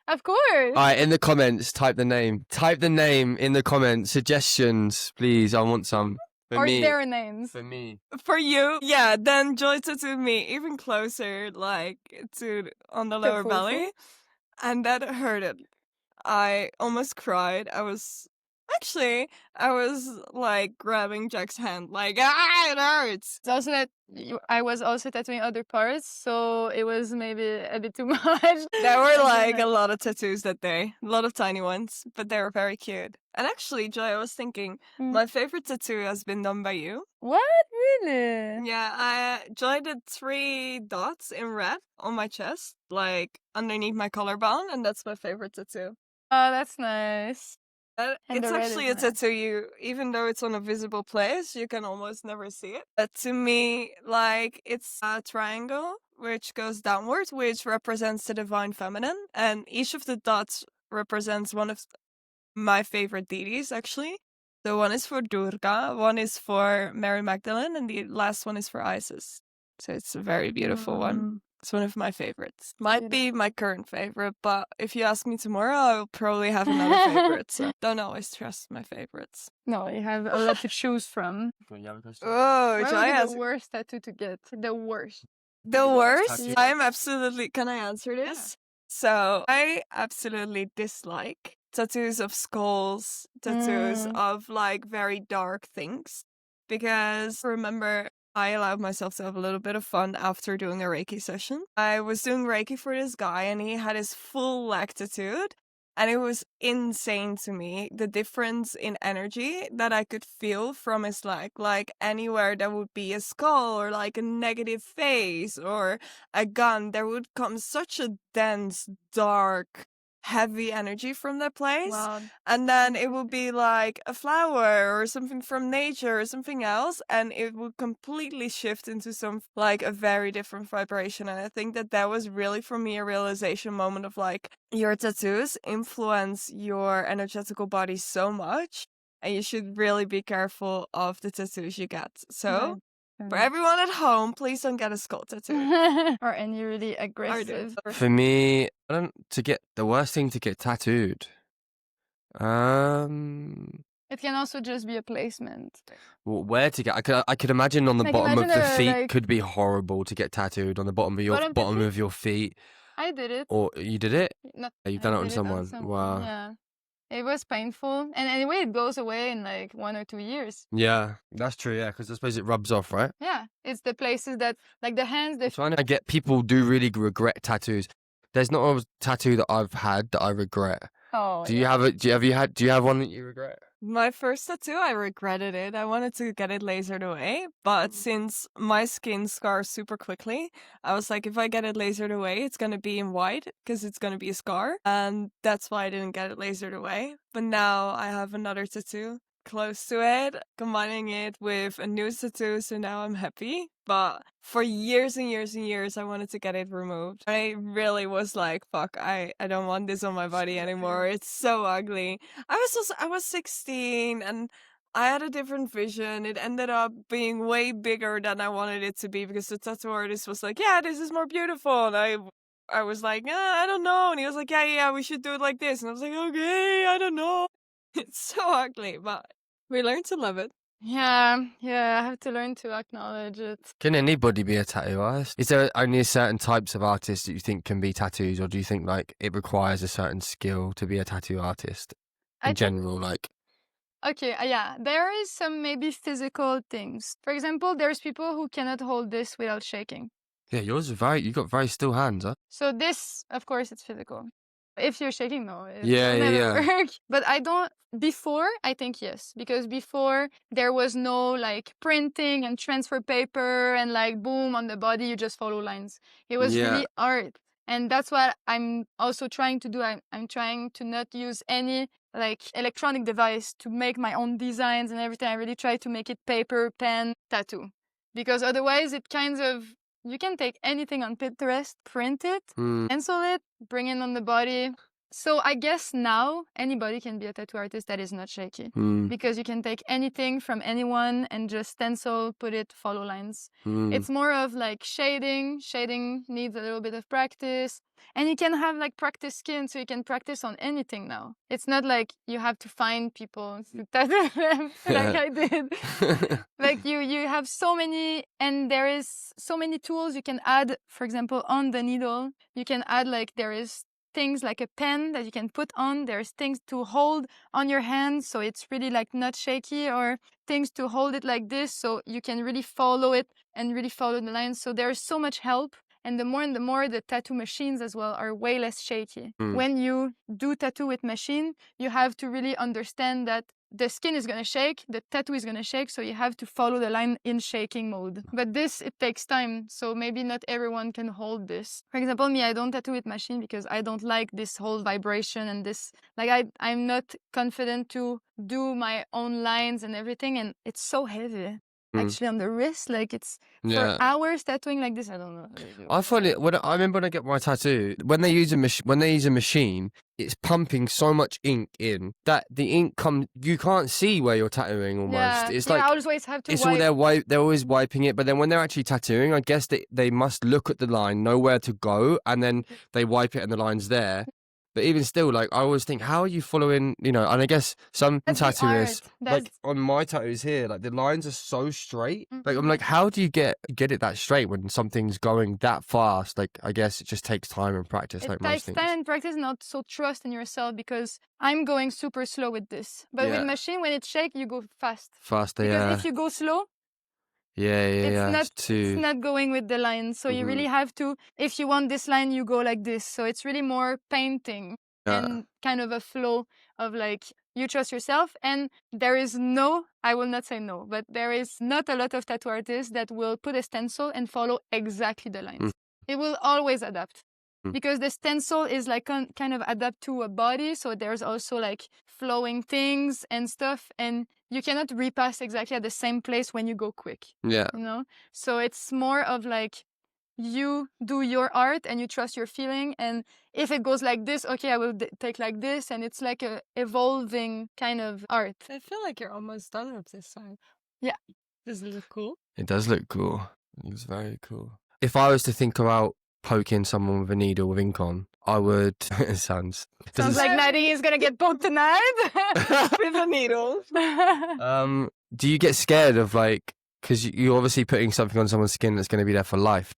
Speaker 3: Of course.
Speaker 1: Alright, in the comments, type the name. Type the name in the comments. Suggestions, please. I want some. For
Speaker 3: or
Speaker 1: me.
Speaker 3: their names.
Speaker 1: For me.
Speaker 2: For you, yeah, then Joy tattooed me even closer, like to on the lower
Speaker 3: fufu.
Speaker 2: belly, and that hurted. I almost cried. I was like grabbing Jack's hand, like it hurts.
Speaker 3: It's also that I was also tattooing other parts, so it was maybe a bit too much.
Speaker 2: There were like a lot of tattoos that day, a lot of tiny ones, but they were very cute. And actually, Joy, I was thinking,
Speaker 3: Mm.
Speaker 2: my favorite tattoo has been done by you.
Speaker 3: What? Really?
Speaker 2: Yeah, Joy did 3 dots in red on my chest, like underneath my collarbone, and that's my favorite tattoo.
Speaker 3: Oh, that's nice. And
Speaker 2: It's
Speaker 3: the red
Speaker 2: actually
Speaker 3: is
Speaker 2: a
Speaker 3: nice.
Speaker 2: tattoo even though it's on a visible place, you can almost never see it. But to me, like, it's a triangle which goes downwards, which represents the divine feminine, and each of the dots represents one of my favorite deities, actually. So one is for Durga, one is for Mary Magdalene, and the last one is for Isis. So it's a very beautiful one.
Speaker 3: Mm.
Speaker 2: It's one of my favorites. Might be my current favorite, but if you ask me tomorrow, I'll probably have another favorite. So don't always trust my favorites.
Speaker 3: No, you have a lot to choose from.
Speaker 2: Oh,
Speaker 3: What
Speaker 2: Joy
Speaker 3: would be
Speaker 2: has
Speaker 3: the worst tattoo to get? The worst.
Speaker 2: the worst.
Speaker 1: tattoo.
Speaker 2: I'm absolutely. Can I answer this? So I absolutely dislike tattoos of skulls, tattoos
Speaker 3: Mm.
Speaker 2: of like very dark things, because remember, I allowed myself to have a little bit of fun after doing a Reiki session. I was doing Reiki for this guy, and he had his full leg tattooed. And it was insane to me, the difference in energy that I could feel from his leg. Like anywhere there would be a skull or like a negative face or a gun, there would come such a dense, dark, heavy energy from that place.
Speaker 3: Wow.
Speaker 2: And then it would be like a flower or something from nature or something else, and it would completely shift into some like a very different vibration. And I think that was really for me a realization moment of like, your tattoos influence your energetical body so much, and you should really be careful of the tattoos you get. So for everyone at home, please don't get a skull tattoo.
Speaker 3: or any really
Speaker 2: Or do.
Speaker 3: aggressive.
Speaker 1: For me, the worst thing to get tattooed.
Speaker 3: It can also just be a placement.
Speaker 1: Where to get? I could imagine on the
Speaker 3: Like,
Speaker 1: bottom of
Speaker 3: imagine
Speaker 1: the
Speaker 3: a,
Speaker 1: feet
Speaker 3: like-
Speaker 1: could be horrible to get tattooed on the bottom of your
Speaker 3: Bottom of the
Speaker 1: bottom
Speaker 3: feet?
Speaker 1: of your feet.
Speaker 3: I did it.
Speaker 1: Or you did it?
Speaker 3: Not,
Speaker 1: Oh, you've
Speaker 3: I
Speaker 1: done it on
Speaker 3: did
Speaker 1: someone. Wow.
Speaker 3: Yeah. It was painful. And anyway, it goes away in like 1 or 2 years.
Speaker 1: Yeah, that's true. Yeah, because I suppose it rubs off, right?
Speaker 3: Yeah. It's the places that, like the hands, the
Speaker 1: I get people do really regret tattoos. There's not a tattoo that I've had that I regret.
Speaker 3: Oh,
Speaker 1: Do you have it? Do you have one that you regret?
Speaker 2: My first tattoo, I regretted it. I wanted to get it lasered away, but since my skin scars super quickly, I was like, if I get it lasered away, it's gonna be in white because it's gonna be a scar, and that's why I didn't get it lasered away. But now I have another tattoo close to it, combining it with a new tattoo, so now I'm happy. But for years and years and years, I wanted to get it removed. I really was like, fuck, I don't want this on my body anymore. It's so ugly. I was 16 and I had a different vision. It ended up being way bigger than I wanted it to be because the tattoo artist was like, yeah, this is more beautiful. And I was like, I don't know. And he was like, yeah, we should do it like this. And I was like, okay, I don't know. It's so ugly, but we learned to love it.
Speaker 3: Yeah, I have to learn to acknowledge it.
Speaker 1: Can anybody be a tattoo artist? Is there only certain types of artists that you think can be tattoos, or do you think like it requires a certain skill to be a tattoo artist
Speaker 3: I
Speaker 1: in
Speaker 3: think-
Speaker 1: general? Like,
Speaker 3: Okay, yeah, there is some maybe physical things. For example, there's people who cannot hold this without shaking.
Speaker 1: yeah, you got very still hands, huh?
Speaker 3: So this, of course, it's physical. If you're shaking, no, it
Speaker 1: Yeah,
Speaker 3: will
Speaker 1: yeah,
Speaker 3: never
Speaker 1: yeah.
Speaker 3: work. But I don't. Before, I think yes, because before there was no like printing and transfer paper and like boom on the body, you just follow lines. It was
Speaker 1: Yeah.
Speaker 3: really art, and that's what I'm also trying to do. I'm trying to not use any like electronic device to make my own designs and everything. I really try to make it paper, pen, tattoo, because otherwise it kind of you can take anything on Pinterest, print it,
Speaker 1: Mm.
Speaker 3: pencil it, bring it on the body. So I guess now anybody can be a tattoo artist that is not shaky
Speaker 1: Mm.
Speaker 3: because you can take anything from anyone and just stencil, put it, follow lines.
Speaker 1: Mm.
Speaker 3: It's more of like shading. Shading needs a little bit of practice. And you can have like practice skin, so you can practice on anything now. It's not like you have to find people to tattoo them like I did. Like you have so many, and there is so many tools you can add. For example, on the needle, you can add like there is things like a pen that you can put on. There's things to hold on your hand, so it's really like not shaky, or things to hold it like this, so you can really follow it and really follow the lines. So there's so much help. And the more the tattoo machines as well are way less shaky.
Speaker 1: Mm.
Speaker 3: When you do tattoo with machine, you have to really understand that the skin is going to shake, the tattoo is going to shake, so you have to follow the line in shaking mode. But this, it takes time, so maybe not everyone can hold this. For example, me, I don't tattoo with machine because I don't like this whole vibration and this, like I'm not confident to do my own lines and everything, and it's so heavy. Actually, on the wrist, like it's
Speaker 1: Yeah.
Speaker 3: for hours tattooing like this. I don't know.
Speaker 1: I find it I remember when I get my tattoo, when they use a machine, it's pumping so much ink in that the ink you can't see where you're tattooing almost.
Speaker 3: Yeah,
Speaker 1: It's
Speaker 3: yeah,
Speaker 1: like
Speaker 3: I always have to
Speaker 1: it's
Speaker 3: wipe.
Speaker 1: all they're always wiping it, but then when they're actually tattooing, I guess they must look at the line, know where to go, and then they wipe it and the line's there. But even still, like, I always think, how are you following, and I guess some
Speaker 3: That's the
Speaker 1: tattooists,
Speaker 3: art.
Speaker 1: like,
Speaker 3: That's-
Speaker 1: on my tattoos here, like, the lines are so straight. Like, I'm
Speaker 3: Mhm.
Speaker 1: like, how do you get it that straight when something's going that fast? Like, I guess it just takes time and practice,
Speaker 3: It
Speaker 1: like most
Speaker 3: takes
Speaker 1: things.
Speaker 3: time and practice, not so trust in yourself, because I'm going super slow with this. But
Speaker 1: Yeah.
Speaker 3: with machine, when it shake, you go fast.
Speaker 1: Faster,
Speaker 3: Because
Speaker 1: yeah.
Speaker 3: if you go slow,
Speaker 1: Yeah.
Speaker 3: it's not going with the line. So you
Speaker 1: Mhm.
Speaker 3: really have to, if you want this line, you go like this. So it's really more painting and kind of a flow of like, you trust yourself. And I will not say no, but there is not a lot of tattoo artists that will put a stencil and follow exactly the lines. It will always adapt. Because the stencil is like kind of adapt to a body, so there's also like flowing things and stuff, and you cannot repass exactly at the same place when you go quick.
Speaker 1: Yeah.
Speaker 3: So it's more of like you do your art and you trust your feeling, and if it goes like this, okay, I will take like this, and it's like a evolving kind of art.
Speaker 2: I feel like you're almost done with this side.
Speaker 3: Yeah.
Speaker 2: Does it look cool?
Speaker 1: It does look cool. It's very cool. If I was to think about poking someone with a needle with ink on, I would. It sounds
Speaker 3: like Nadine is gonna get poked tonight.
Speaker 2: With a needle.
Speaker 1: Do you get scared of like, because you're obviously putting something on someone's skin that's going to be there for life?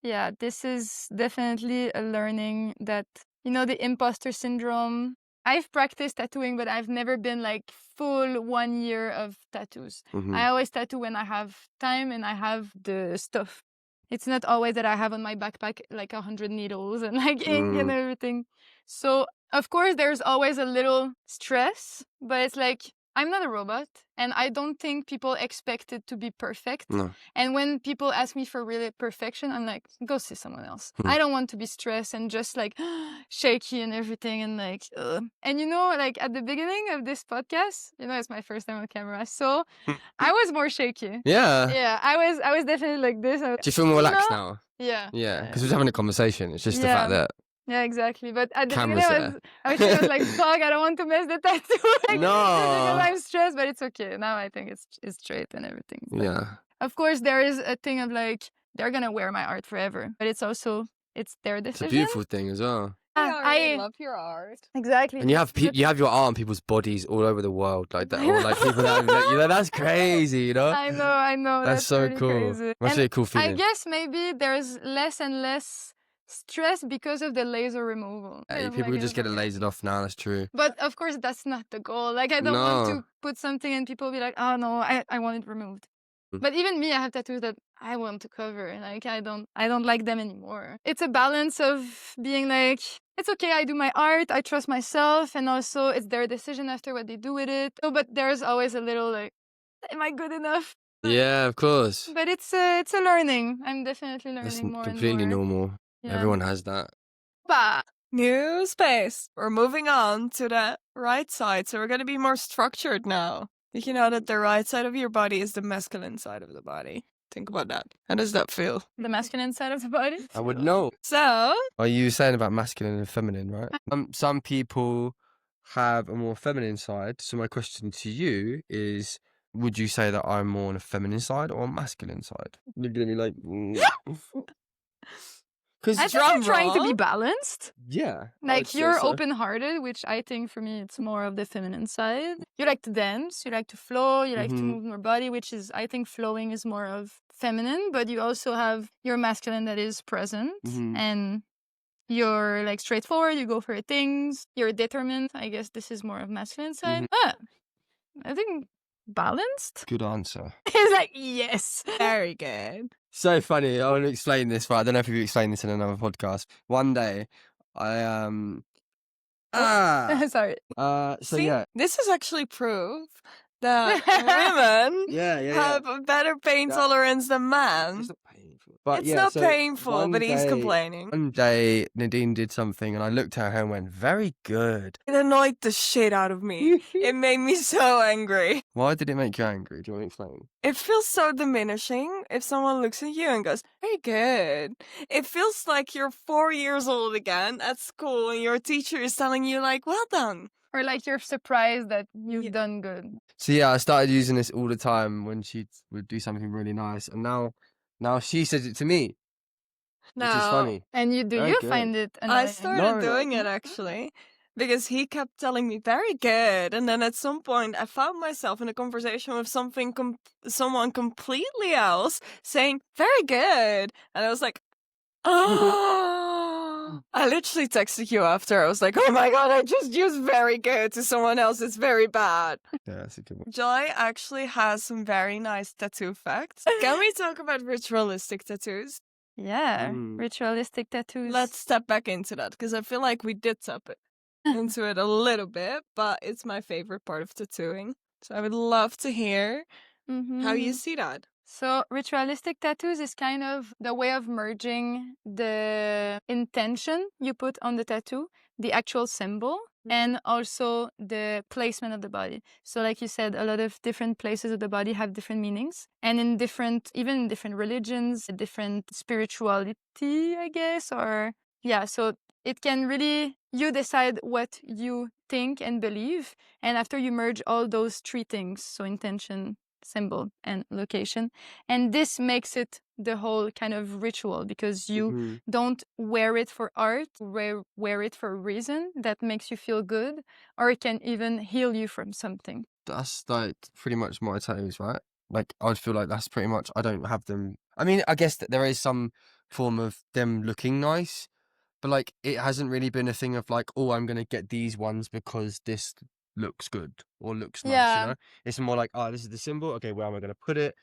Speaker 3: Yeah, this is definitely a learning that, the imposter syndrome. I've practiced tattooing, but I've never been like full 1 year of tattoos.
Speaker 1: Mhm.
Speaker 3: I always tattoo when I have time and I have the stuff. It's not always that I have on my backpack like 100 needles and like ink and everything. So, of course, there's always a little stress, but it's like, I'm not a robot, and I don't think people expect it to be perfect.
Speaker 1: No.
Speaker 3: And when people ask me for really perfection, I'm like, go see someone else. I don't want to be stressed and just like shaky and everything and like, ugh. And like at the beginning of this podcast, it's my first time on camera, so I was more shaky.
Speaker 1: Yeah.
Speaker 3: Yeah, I was definitely like this.
Speaker 1: Do you feel more relaxed now?
Speaker 3: Yeah.
Speaker 1: Yeah, because we're having a conversation. It's just the
Speaker 3: Yeah.
Speaker 1: fact that
Speaker 3: Yeah, exactly. But at the
Speaker 1: Camera's
Speaker 3: beginning, I was like, fuck, I don't want to mess the tattoo. Like,
Speaker 1: No.
Speaker 3: just because I'm stressed, but it's okay. Now I think it's straight and everything. But
Speaker 1: yeah.
Speaker 3: of course, there is a thing of like, they're going to wear my art forever. But it's also, it's their
Speaker 1: It's
Speaker 3: decision.
Speaker 1: a beautiful thing as well.
Speaker 2: I love your art.
Speaker 3: Exactly.
Speaker 1: And you have you have your art on people's bodies all over the world like that, or like people that like, that's crazy,
Speaker 3: I know.
Speaker 1: That's so
Speaker 3: really
Speaker 1: cool.
Speaker 3: crazy.
Speaker 1: Must
Speaker 3: And
Speaker 1: be a cool
Speaker 3: I
Speaker 1: feeling.
Speaker 3: guess maybe there's less and less stress because of the laser removal.
Speaker 1: Yeah,
Speaker 3: Of,
Speaker 1: people
Speaker 3: like,
Speaker 1: just get it
Speaker 3: okay.
Speaker 1: lasered off now. That's true.
Speaker 3: But of course, that's not the goal. Like, I don't want
Speaker 1: No.
Speaker 3: to put something and people be like, oh no, I want it removed.
Speaker 1: Mm.
Speaker 3: But even me, I have tattoos that I want to cover. Like I don't like them anymore. It's a balance of being like, it's okay, I do my art, I trust myself, and also it's their decision after what they do with it. Oh, but there's always a little like, am I good enough?
Speaker 1: Yeah, of course.
Speaker 3: But it's a learning. I'm definitely
Speaker 1: That's
Speaker 3: learning more
Speaker 1: completely
Speaker 3: and more.
Speaker 1: normal.
Speaker 3: Yeah.
Speaker 1: Everyone has that.
Speaker 3: But
Speaker 2: New space. We're moving on to the right side, so we're going to be more structured now. Did you know that the right side of your body is the masculine side of the body? Think about that. How does that feel?
Speaker 3: the masculine side of the body.
Speaker 1: I would know.
Speaker 2: So,
Speaker 1: Are you saying about masculine and feminine, right? Some people have a more feminine side. So my question to you is, would you say that I'm more on a feminine side or a masculine side? You're gonna be like, because
Speaker 3: I think you're trying to be balanced.
Speaker 1: yeah,
Speaker 3: Like you're open-hearted, which I think for me it's more of the feminine side. You like to dance, you like to flow, you like to
Speaker 1: Mhm.
Speaker 3: move your body, which is I think flowing is more of feminine, but you also have your masculine that is present
Speaker 1: Mhm.
Speaker 3: and you're like straightforward, you go for things, you're determined. I guess this is more of masculine side. I think balanced.
Speaker 1: Good answer.
Speaker 3: It's like yes.
Speaker 2: very good.
Speaker 1: So funny. I want to explain this, but I don't know if you explained this in another podcast. One day, I
Speaker 3: Sorry.
Speaker 1: so
Speaker 2: See,
Speaker 1: yeah,
Speaker 2: this is actually proof that women
Speaker 1: yeah.
Speaker 2: have a better pain
Speaker 1: That-
Speaker 2: tolerance than men.
Speaker 1: It's not painful. But
Speaker 2: It's
Speaker 1: yeah,
Speaker 2: not
Speaker 1: so
Speaker 2: painful,
Speaker 1: one
Speaker 2: but he's
Speaker 1: day-
Speaker 2: complaining.
Speaker 1: One day, Nadine did something, and I looked at her and went, "Very good."
Speaker 2: It annoyed the shit out of me. It made me so angry.
Speaker 1: Why did it make you angry? Do you want to explain?
Speaker 2: It feels so diminishing if someone looks at you and goes, very good. It feels like you're 4 years old again at school and your teacher is telling you, like, well done.
Speaker 3: Or like you're surprised that you've
Speaker 2: Yeah.
Speaker 3: done good.
Speaker 1: So yeah, I started using this all the time when she would do something really nice, and now she says it to me, which is funny.
Speaker 3: And you
Speaker 1: Very good.
Speaker 3: find it annoying?
Speaker 2: I started
Speaker 1: No,
Speaker 2: doing it actually because he kept telling me very good, and then at some point I found myself in a conversation with someone completely else saying very good, and I was like, oh. I literally texted you after. I was like, oh my god, I just used very good to someone else. It's very bad.
Speaker 1: Yeah, that's a good one.
Speaker 2: Joy actually has some very nice tattoo facts. Can we talk about ritualistic tattoos?
Speaker 3: Yeah,
Speaker 1: Mm.
Speaker 3: ritualistic tattoos.
Speaker 2: Let's step back into that because I feel like we did tap it into it a little bit, but it's my favorite part of tattooing. So I would love to hear how you
Speaker 3: Mhm.
Speaker 2: see that.
Speaker 3: So ritualistic tattoos is kind of the way of merging the intention you put on the tattoo, the actual symbol, and also the placement of the body. So like you said, a lot of different places of the body have different meanings. And in different, even in different religions, different spirituality, I guess, or yeah, so it can really, you decide what you think and believe. And after you merge all those three things, so intention, symbol, and location, and this makes it the whole kind of ritual because you
Speaker 1: Mhm.
Speaker 3: don't wear it for art, wear it for a reason that makes you feel good, or it can even heal you from something.
Speaker 1: That's like pretty much my tattoos, right? Like I'd feel like that's pretty much. I don't have them. I mean, I guess that there is some form of them looking nice, but like it hasn't really been a thing of like, oh, I'm gonna get these ones because this looks good or looks nice.
Speaker 3: Yeah.
Speaker 1: You know, it's more like, oh, this is the symbol. Okay, where am I gonna put it?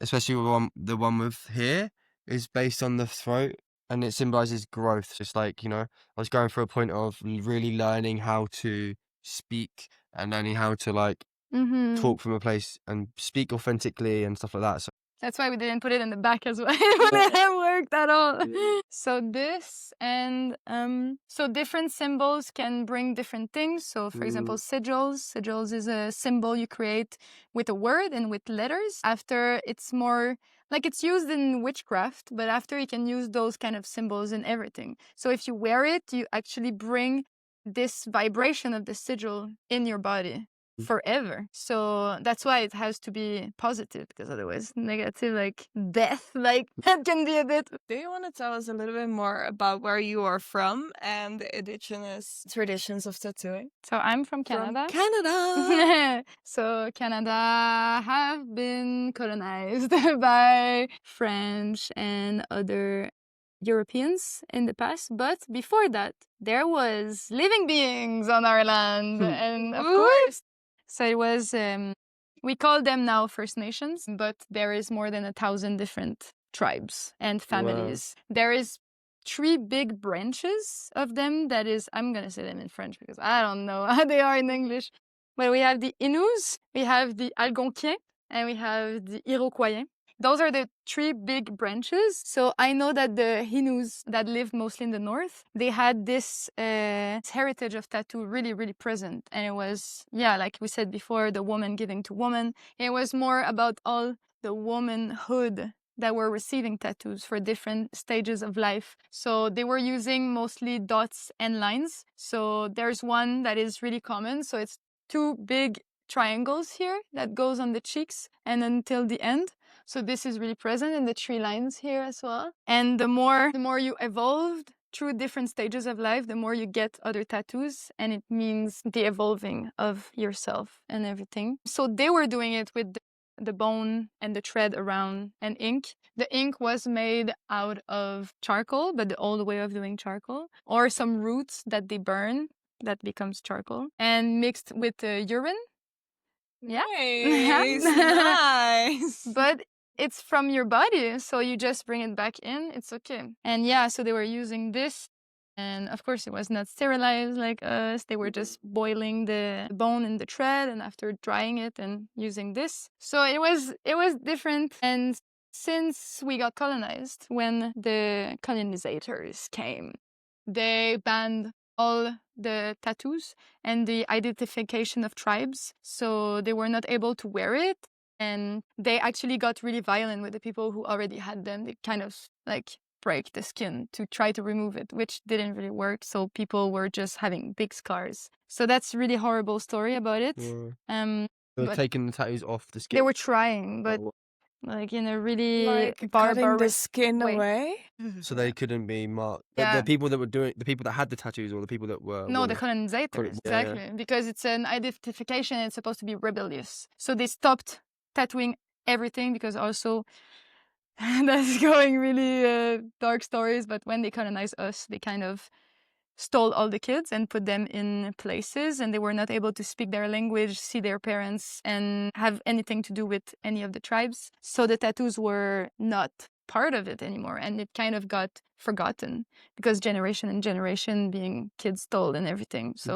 Speaker 1: Especially the one with here is based on the throat, and it symbolizes growth. Just like, I was going through a point of really learning how to speak and learning how to like
Speaker 3: Mm-hmm.
Speaker 1: talk from a place and speak authentically and stuff like that. So
Speaker 3: That's why we didn't put it in the back as well. It wouldn't work at all.
Speaker 1: Yeah.
Speaker 3: So this and so different symbols can bring different things. So for example, sigils. Sigils is a symbol you create with a word and with letters. After it's more like it's used in witchcraft, but after you can use those kind of symbols in everything. So if you wear it, you actually bring this vibration of the sigil in your body forever. So that's why it has to be positive, because otherwise negative, like death, like that can be a bit.
Speaker 2: Do you want to tell us a little bit more about where you are from and the indigenous traditions of tattooing?
Speaker 3: So I'm from Canada.
Speaker 2: Canada.
Speaker 3: So Canada have been colonized by French and other Europeans in the past, but before that there was living beings on our land, and of
Speaker 2: What?
Speaker 3: course, so it was We call them now First Nations, but there is more than 1,000 different tribes and families. There is 3 big branches of them. That is, I'm gonna say them in French because I don't know how they are in English. But we have the Inus, we have the Algonquiens, and we have the Iroquois. Those are the 3 big branches. So I know that the Inus that lived mostly in the north, they had this heritage of tattoo really, really present. And it was, yeah, like we said before, the woman giving to woman. It was more about all the womanhood that were receiving tattoos for different stages of life. So they were using mostly dots and lines. So there's one that is really common. So it's 2 big triangles here that goes on the cheeks and until the end. So this is really present in the 3 lines here as well. And the more you evolved through different stages of life, the more you get other tattoos, and it means the evolving of yourself and everything. So they were doing it with the bone and the thread around and ink. The ink was made out of charcoal, but the old way of doing charcoal, or some roots that they burn that becomes charcoal, and mixed with urine. Yeah.
Speaker 2: Nice. Nice.
Speaker 3: But it's from your body, so you just bring it back in, it's okay. And yeah, so they were using this, and of course it was not sterilized like us. They were just boiling the bone in the thread and after drying it and using this. So it was different. And since we got colonized, when the colonizers came, they banned all the tattoos and the identification of tribes. So they were not able to wear it. And they actually got really violent with the people who already had them. They kind of like break the skin to try to remove it, which didn't really work. So people were just having big scars. So that's a really horrible story about it.
Speaker 1: They were
Speaker 3: but-
Speaker 1: taking the tattoos off the skin.
Speaker 3: They were trying, but
Speaker 1: Oh,
Speaker 3: like in a really
Speaker 2: Like cutting the
Speaker 3: barbarous
Speaker 2: skin
Speaker 3: way.
Speaker 2: away.
Speaker 1: so they couldn't be marked.
Speaker 3: Yeah.
Speaker 1: The people that were doing, the people that had the tattoos, or the people that were.
Speaker 3: No, the
Speaker 1: were-
Speaker 3: colonizers,
Speaker 1: yeah, yeah.
Speaker 3: exactly. Because it's an identification and it's supposed to be rebellious. So they stopped tattooing everything because also that's going really dark stories. But when they colonized us, they kind of stole all the kids and put them in places, and they were not able to speak their language, see their parents, and have anything to do with any of the tribes. So the tattoos were not part of it anymore, and it kind of got forgotten because generation and generation being kids stole and everything. So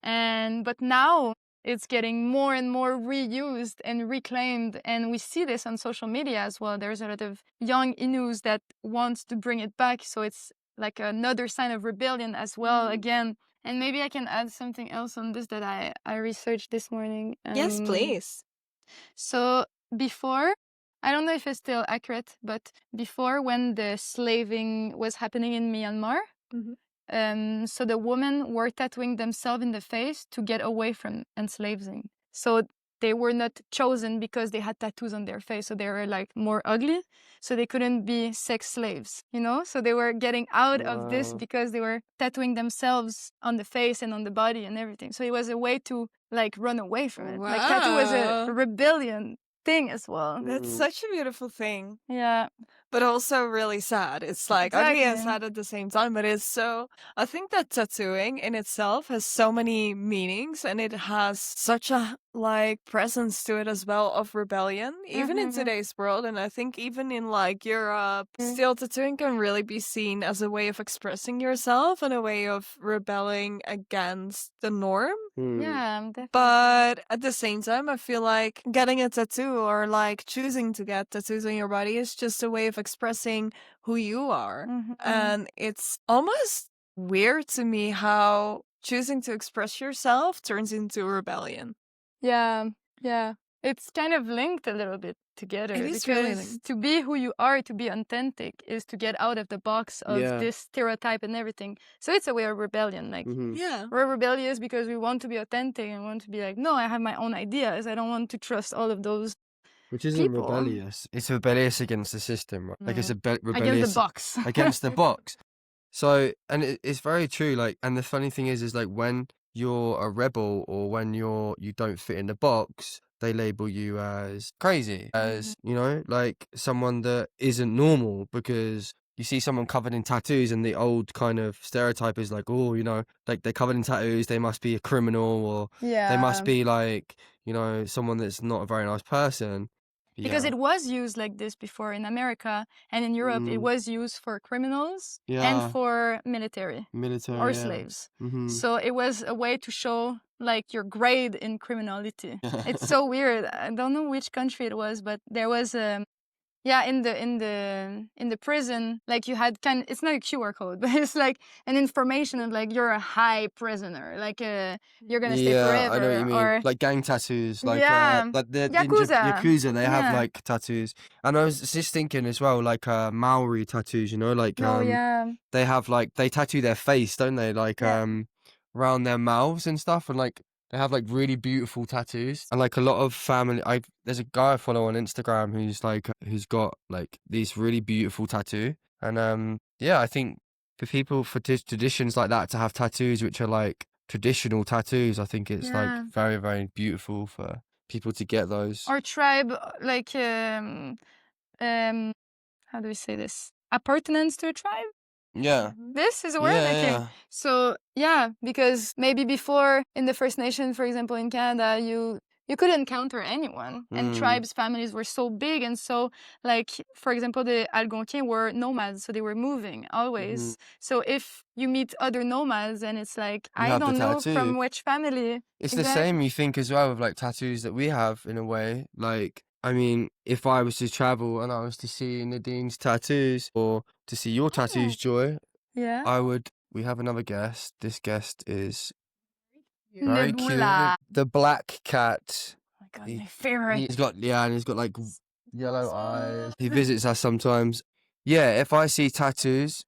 Speaker 1: Mhm.
Speaker 3: but now it's getting more and more reused and reclaimed, and we see this on social media as well. There's a lot of young Inus that wants to bring it back, so it's like another sign of rebellion as well again. And maybe I can add something else on this that I researched this morning.
Speaker 2: Yes, please.
Speaker 3: So before, I don't know if it's still accurate, but before, when the slaving was happening in Myanmar, so the women were tattooing themselves in the face to get away from enslaving. So they were not chosen because they had tattoos on their face, so they were like more ugly, so they couldn't be sex slaves, you know? So they were getting out of this
Speaker 1: Wow.
Speaker 3: because they were tattooing themselves on the face and on the body and everything. So it was a way to like run away from it. Like tattoo was
Speaker 2: Wow.
Speaker 3: a rebellion thing as well.
Speaker 2: That's
Speaker 1: Mm.
Speaker 2: such a beautiful thing,
Speaker 3: Yeah.
Speaker 2: but also really sad. It's like ugly and
Speaker 3: Exactly.
Speaker 2: sad at the same time, but it's so. I think that tattooing in itself has so many meanings, and it has such a like presence to it as well of rebellion, even in
Speaker 3: Mhm.
Speaker 2: today's world. And I think even in like Europe, still tattooing can really be seen as a way of expressing yourself and a way of rebelling against the norm.
Speaker 1: Mm.
Speaker 3: Yeah, definitely.
Speaker 2: But at the same time, I feel like getting a tattoo or like choosing to get tattoos on your body is just a way of expressing who you are.
Speaker 3: Mhm.
Speaker 2: And it's almost weird to me how choosing to express yourself turns into rebellion.
Speaker 3: Yeah, yeah. It's kind of linked a little bit together
Speaker 2: It is
Speaker 3: because
Speaker 2: really linked.
Speaker 3: to be who you are, to be authentic, is to get out of the box of
Speaker 1: Yeah.
Speaker 3: this stereotype and everything. So it's a way of rebellion. Like
Speaker 1: Mhm.
Speaker 2: Yeah.
Speaker 3: we're rebellious because we want to be authentic and want to be like, no, I have my own ideas. I don't want to trust all of those
Speaker 1: Which isn't
Speaker 3: people.
Speaker 1: rebellious. It's rebellious against the system, right? Like it's
Speaker 3: against
Speaker 1: rebellious
Speaker 3: the box.
Speaker 1: against the box. So, and it's very true. Like, and the funny thing is like when you're a rebel or when you don't fit in the box, they label you as crazy, as you know, like someone that isn't normal because you see someone covered in tattoos, and the old kind of stereotype is like, oh, you know, like they're covered in tattoos, they must be a criminal, or they must be like, you know, someone that's not a very nice person.
Speaker 3: Because
Speaker 1: Yeah.
Speaker 3: it was used like this before in America, and in Europe it
Speaker 1: Mm.
Speaker 3: was used for criminals and
Speaker 1: Yeah.
Speaker 3: for military
Speaker 1: Military,
Speaker 3: or
Speaker 1: yeah.
Speaker 3: slaves.
Speaker 1: Mm-hmm.
Speaker 3: So it was a way to show like your grade in criminality. It's so weird. I don't know which country it was, but there was yeah, in the prison, like you had it's not a QR code, but it's like an information of like you're a high prisoner, like you're gonna stay
Speaker 1: Yeah, I know what
Speaker 3: forever,
Speaker 1: you mean.
Speaker 3: or
Speaker 1: Like gang tattoos, like
Speaker 3: yeah,
Speaker 1: like the
Speaker 3: Yakuza.
Speaker 1: Yakuza, they have
Speaker 3: Yeah.
Speaker 1: like tattoos. And I was just thinking as well, like Maori tattoos, you know, like
Speaker 3: Oh yeah.
Speaker 1: they have like they tattoo their face, don't they? Like
Speaker 3: Yeah.
Speaker 1: around their mouths and stuff, and like they have like really beautiful tattoos. And like a lot of family, there's a guy I follow on Instagram who's like who's got like these really beautiful tattoo. And yeah, I think for people for traditions like that to have tattoos which are like traditional tattoos, I think it's like
Speaker 3: Yeah.
Speaker 1: very, very beautiful for people to get those.
Speaker 3: Or tribe, like how do we say this? Appartenance to a tribe.
Speaker 1: Yeah.
Speaker 3: This is a word.
Speaker 1: Yeah,
Speaker 3: Okay.
Speaker 1: yeah.
Speaker 3: So yeah, because maybe before in the First Nation, for example, in Canada, you couldn't encounter anyone, and
Speaker 1: Mm.
Speaker 3: tribes families were so big, and so like for example, the Algonquin were nomads, so they were moving always.
Speaker 1: Mhm.
Speaker 3: So if you meet other nomads, and it's like
Speaker 1: You
Speaker 3: I
Speaker 1: have the
Speaker 3: don't know
Speaker 1: tattoo.
Speaker 3: from which family.
Speaker 1: It's the same, you think, as well, with like tattoos that we have in a way. Like, I mean, if I was to travel and I was to see Nadine's tattoos or to see your tattoos, Joy,
Speaker 3: Yeah.
Speaker 1: we have another guest. This guest is very cute.
Speaker 3: Nebula.
Speaker 1: The black cat.
Speaker 3: Oh my god,
Speaker 1: He-
Speaker 3: my favorite.
Speaker 1: He's got, yeah, and he's got like yellow eyes. He visits us sometimes. Yeah, if I see tattoos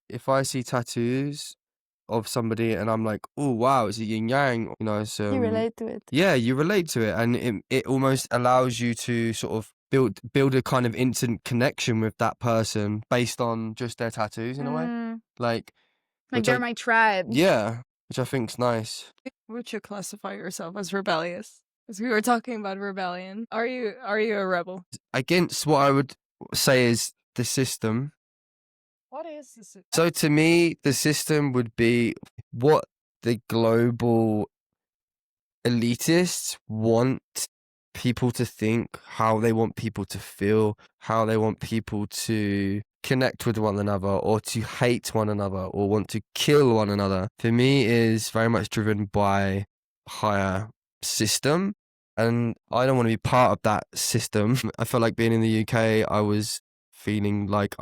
Speaker 1: of somebody and I'm like, oh wow, it's a yin yang, you know, so
Speaker 3: You relate to it.
Speaker 1: yeah, you relate to it, and it almost allows you to sort of build a kind of instant connection with that person based on just their tattoos in a way.
Speaker 3: Mm,
Speaker 1: Like
Speaker 3: like
Speaker 1: which
Speaker 3: they're
Speaker 1: I-
Speaker 3: my tribe.
Speaker 1: yeah, which I think's nice.
Speaker 2: Would you classify yourself as rebellious? Because we were talking about rebellion. Are you a rebel?
Speaker 1: Against what I would say is the system.
Speaker 2: What is this?
Speaker 1: So to me, the system would be what the global elitists want people to think, how they want people to feel, how they want people to connect with one another or to hate one another or want to kill one another, for me is very much driven by higher system. And I don't want to be part of that system. I felt like being in the UK, I was feeling like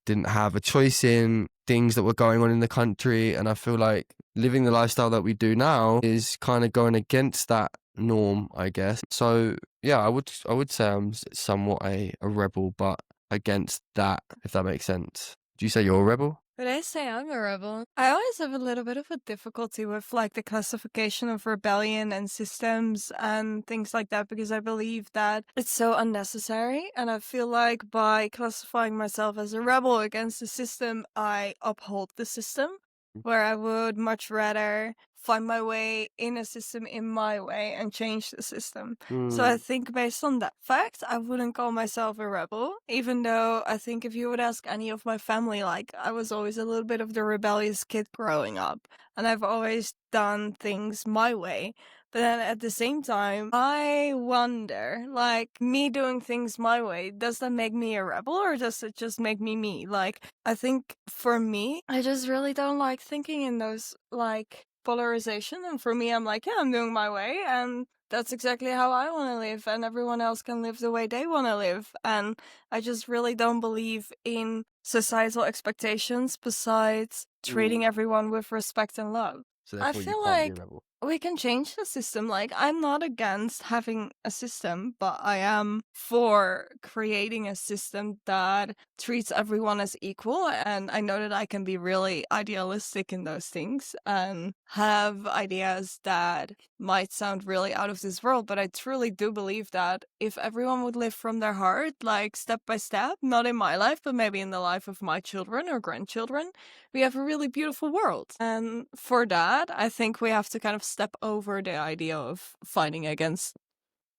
Speaker 1: didn't have a choice in things that were going on in the country. And I feel like living the lifestyle that we do now is kind of going against that norm, I guess. So yeah, I would say I'm somewhat a rebel, but against that, if that makes sense. Do you say you're a rebel?
Speaker 2: But I say I'm a rebel. I always have a little bit of a difficulty with like the classification of rebellion and systems and things like that because I believe that it's so unnecessary. And I feel like by classifying myself as a rebel against the system, I uphold the system, where I would much rather find my way in a system in my way and change the system. So I think based on that fact, I wouldn't call myself a rebel, even though I think if you would ask any of my family, like I was always a little bit of the rebellious kid growing up, and I've always done things my way. But then at the same time, I wonder, like, me doing things my way, does that make me a rebel or does it just make me me? Like, I think for me, I just really don't like thinking in those, like, polarization. And for me, I'm like, yeah, I'm doing my way. And that's exactly how I want to live. And everyone else can live the way they want to live. And I just really don't believe in societal expectations besides treating everyone with respect and love.
Speaker 1: So
Speaker 2: therefore you feel can't be a like- rebel. We can change the system. Like, I'm not against having a system, but I am for creating a system that treats everyone as equal. And I know that I can be really idealistic in those things and have ideas that might sound really out of this world. But I truly do believe that if everyone would live from their heart, like step by step, not in my life, but maybe in the life of my children or grandchildren, we have a really beautiful world. And for that, I think we have to kind of step over the idea of fighting against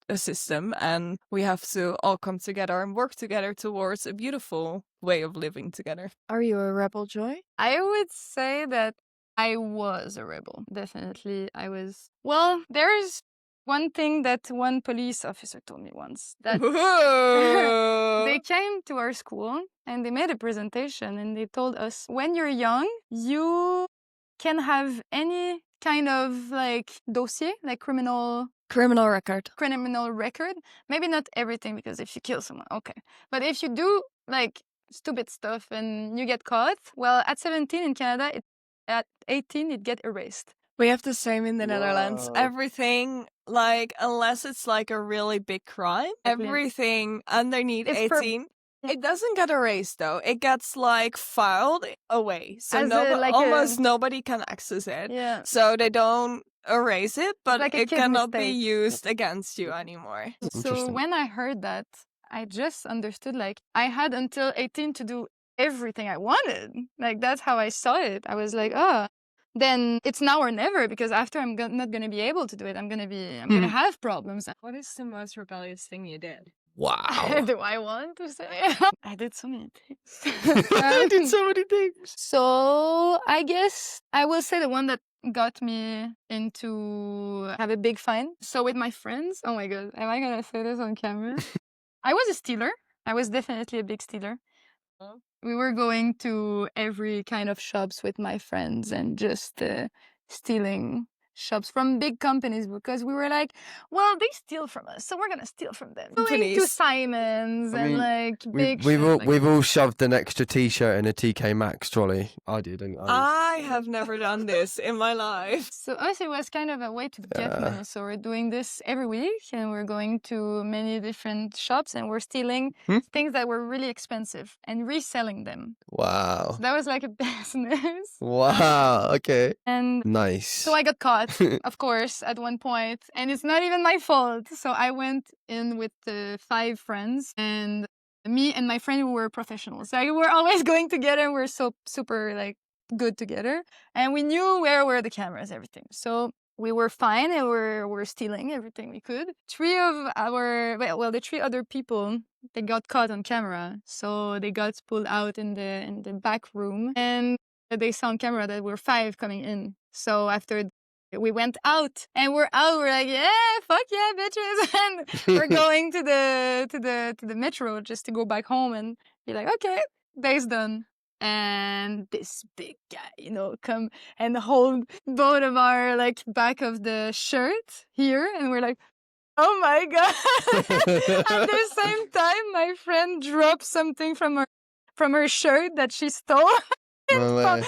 Speaker 2: a system, and we have to all come together and work together towards a beautiful way of living together.
Speaker 4: Are you a rebel, Joy?
Speaker 3: I would say that I was a rebel. Definitely, I was. Well, there's one thing that one police officer told me once that they came to our school and they made a presentation and they told us when you're young, you can have any kind of like dossier, like criminal
Speaker 4: record.
Speaker 3: record. Maybe not everything, because if you kill someone, okay. But if you do like stupid stuff and you get caught, well, at 17 in Canada, at 18, it get erased.
Speaker 2: We have the same in the Netherlands.
Speaker 1: Wow.
Speaker 2: Everything, like, unless it's like a really big crime,
Speaker 3: Exactly.
Speaker 2: everything underneath
Speaker 3: It's per-
Speaker 2: 18, it doesn't get erased though. It gets like filed away. So
Speaker 3: As a- like a-
Speaker 2: almost nobody can access it.
Speaker 3: Yeah.
Speaker 2: So they don't erase it, but
Speaker 3: like a
Speaker 2: it
Speaker 3: kid's
Speaker 2: cannot be
Speaker 3: mistake.
Speaker 2: used against you anymore.
Speaker 3: So
Speaker 1: Interesting.
Speaker 3: when I heard that, I just understood like I had until 18 to do everything I wanted. Like that's how I saw it. I was like, oh, then it's now or never, because after I'm not going to be able to do it, I'm going to have problems.
Speaker 2: What is the most rebellious thing you did?
Speaker 1: Wow.
Speaker 3: Do I want to say? I did so many things.
Speaker 1: I did so many things.
Speaker 3: So I guess I will say the one that got me into have a big fine. So with my friends, oh my god, am I gonna say this on camera? I was a stealer. I was definitely a big stealer.
Speaker 2: Oh.
Speaker 3: We were going to every kind of shops with my friends and just stealing shops from big companies, because we were like, well, they steal from us, so we're gonna steal from them. Going to
Speaker 2: Companies.
Speaker 3: Simons
Speaker 1: I
Speaker 3: and
Speaker 1: mean,
Speaker 3: like big.
Speaker 1: We've
Speaker 3: shit
Speaker 1: all
Speaker 3: like
Speaker 1: we've all shoved an extra T-shirt in a TK Maxx trolley. I did. And
Speaker 2: I have never done this in my life.
Speaker 3: So us, it was kind of a way to get
Speaker 1: Yeah.
Speaker 3: money. So we're doing this every week, and we're going to many different shops, and we're stealing things that were really expensive and reselling them.
Speaker 1: Wow.
Speaker 3: So that was like a business.
Speaker 1: Wow. Okay.
Speaker 3: And
Speaker 1: Nice.
Speaker 3: so I got caught, of course, at one point, and it's not even my fault. So I went in with 5 friends, and me and my friend, who were professionals. Like, we're always going together. We're so super like good together, and we knew where were the cameras, everything. So we were fine, and we're stealing everything we could. 3 of our the 3 other people, they got caught on camera, so they got pulled out in the back room, and they saw on camera that we're 5 coming in. So after we went out, and we're like, yeah, fuck yeah, bitches, and we're going to the metro just to go back home and be like, okay, day's done. And this big guy, come and hold both of our like back of the shirt here, and we're like, oh my god. At the same time, my friend dropped something from her shirt that she stole.
Speaker 1: No way.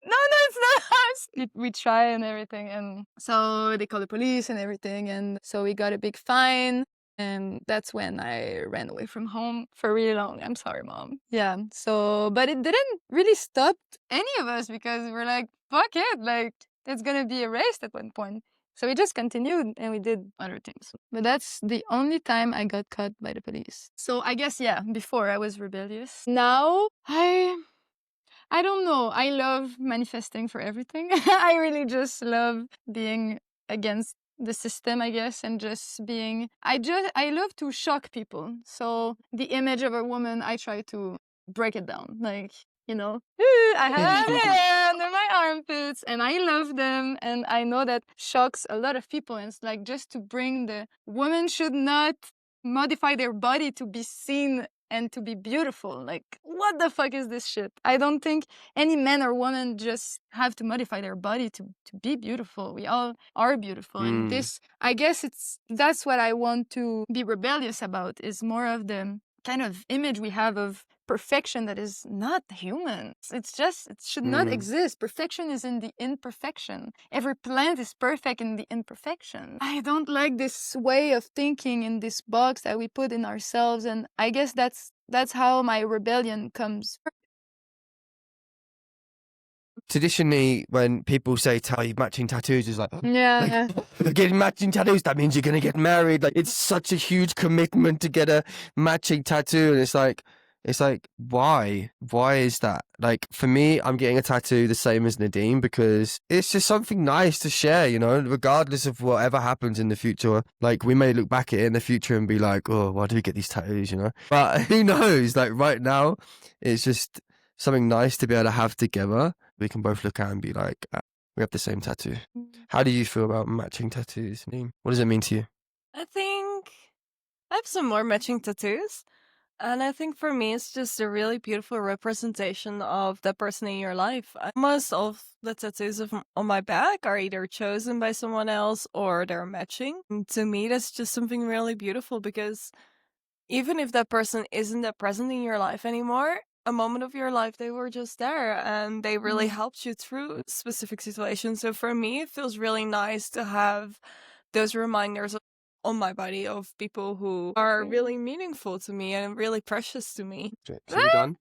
Speaker 3: No, it's not us. We try and everything, and so they call the police and everything, and so we got a big fine, and that's when I ran away from home for really long. I'm sorry, Mom. Yeah. So, but it didn't really stop any of us, because we're like, fuck it, like it's gonna be erased at one point. So we just continued and we did other things. But that's the only time I got caught by the police. So I guess, yeah, before I was rebellious. Now I don't know. I love manifesting for everything. I really just love being against the system, I guess, and just being. I love to shock people. So the image of a woman, I try to break it down. Like, I have hair under my armpits, and I love them, and I know that shocks a lot of people. And it's like just to bring the woman should not modify their body to be seen and to be beautiful. Like, what the fuck is this shit? I don't think any man or woman just have to modify their body to be beautiful. We all are beautiful. And this, I guess that's what I want to be rebellious about, is more of the kind of image we have of perfection that is not human. It should not exist. Perfection is in the imperfection. Every plant is perfect in the imperfection. I don't like this way of thinking in this box that we put in ourselves, and I guess that's how my rebellion comes.
Speaker 1: Traditionally, when people say matching tattoos, it's like,
Speaker 3: Yeah.
Speaker 1: you're getting matching tattoos, that means you're going to get married. Like, it's such a huge commitment to get a matching tattoo. And it's like, It's like, why? Why is that? Like, for me, I'm getting a tattoo the same as Nadine because it's just something nice to share, you know, regardless of whatever happens in the future. Like, we may look back at it in the future and be like, oh, why do we get these tattoos, you know? But who knows? Like, right now, it's just something nice to be able to have together. We can both look at and be like, we have the same tattoo. How do you feel about matching tattoos, Nadine? What does it mean to you?
Speaker 2: I think I have some more matching tattoos. And I think for me, it's just a really beautiful representation of the person in your life. Most of the tattoos on my back are either chosen by someone else or they're matching. And to me, that's just something really beautiful because even if that person isn't that present in your life anymore, a moment of your life, they were just there and they really helped you through specific situations. So for me, it feels really nice to have those reminders on my body of people who are really meaningful to me and really precious to me.
Speaker 1: So we done?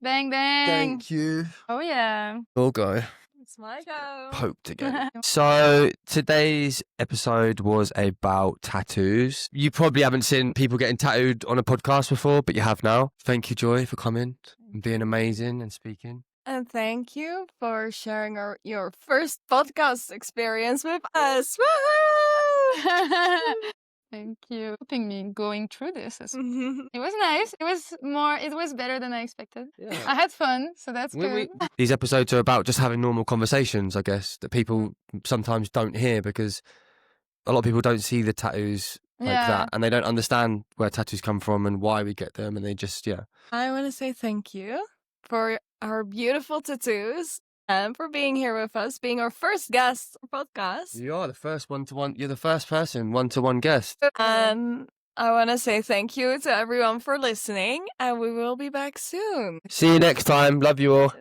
Speaker 3: Bang, bang.
Speaker 1: Thank you.
Speaker 3: Oh, yeah.
Speaker 1: We'll go.
Speaker 2: It's my go.
Speaker 1: Hope to get it. So today's episode was about tattoos. You probably haven't seen people getting tattooed on a podcast before, but you have now. Thank you, Joy, for coming and being amazing and speaking.
Speaker 2: And thank you for sharing your first podcast experience with us. Woohoo!
Speaker 3: Thank you for helping me going through this. It was nice. It was better than I expected.
Speaker 1: Yeah.
Speaker 3: I had fun, so that's good.
Speaker 1: These episodes are about just having normal conversations, I guess, that people sometimes don't hear because a lot of people don't see the tattoos like that and they don't understand where tattoos come from and why we get them, and they just,
Speaker 2: I want to say thank you for our beautiful tattoos and for being here with us, being our first guest podcast.
Speaker 1: You are the first one-to-one, you're the first person, one-to-one guest.
Speaker 2: And I want to say thank you to everyone for listening, and we will be back soon.
Speaker 1: See you next time. Love you all.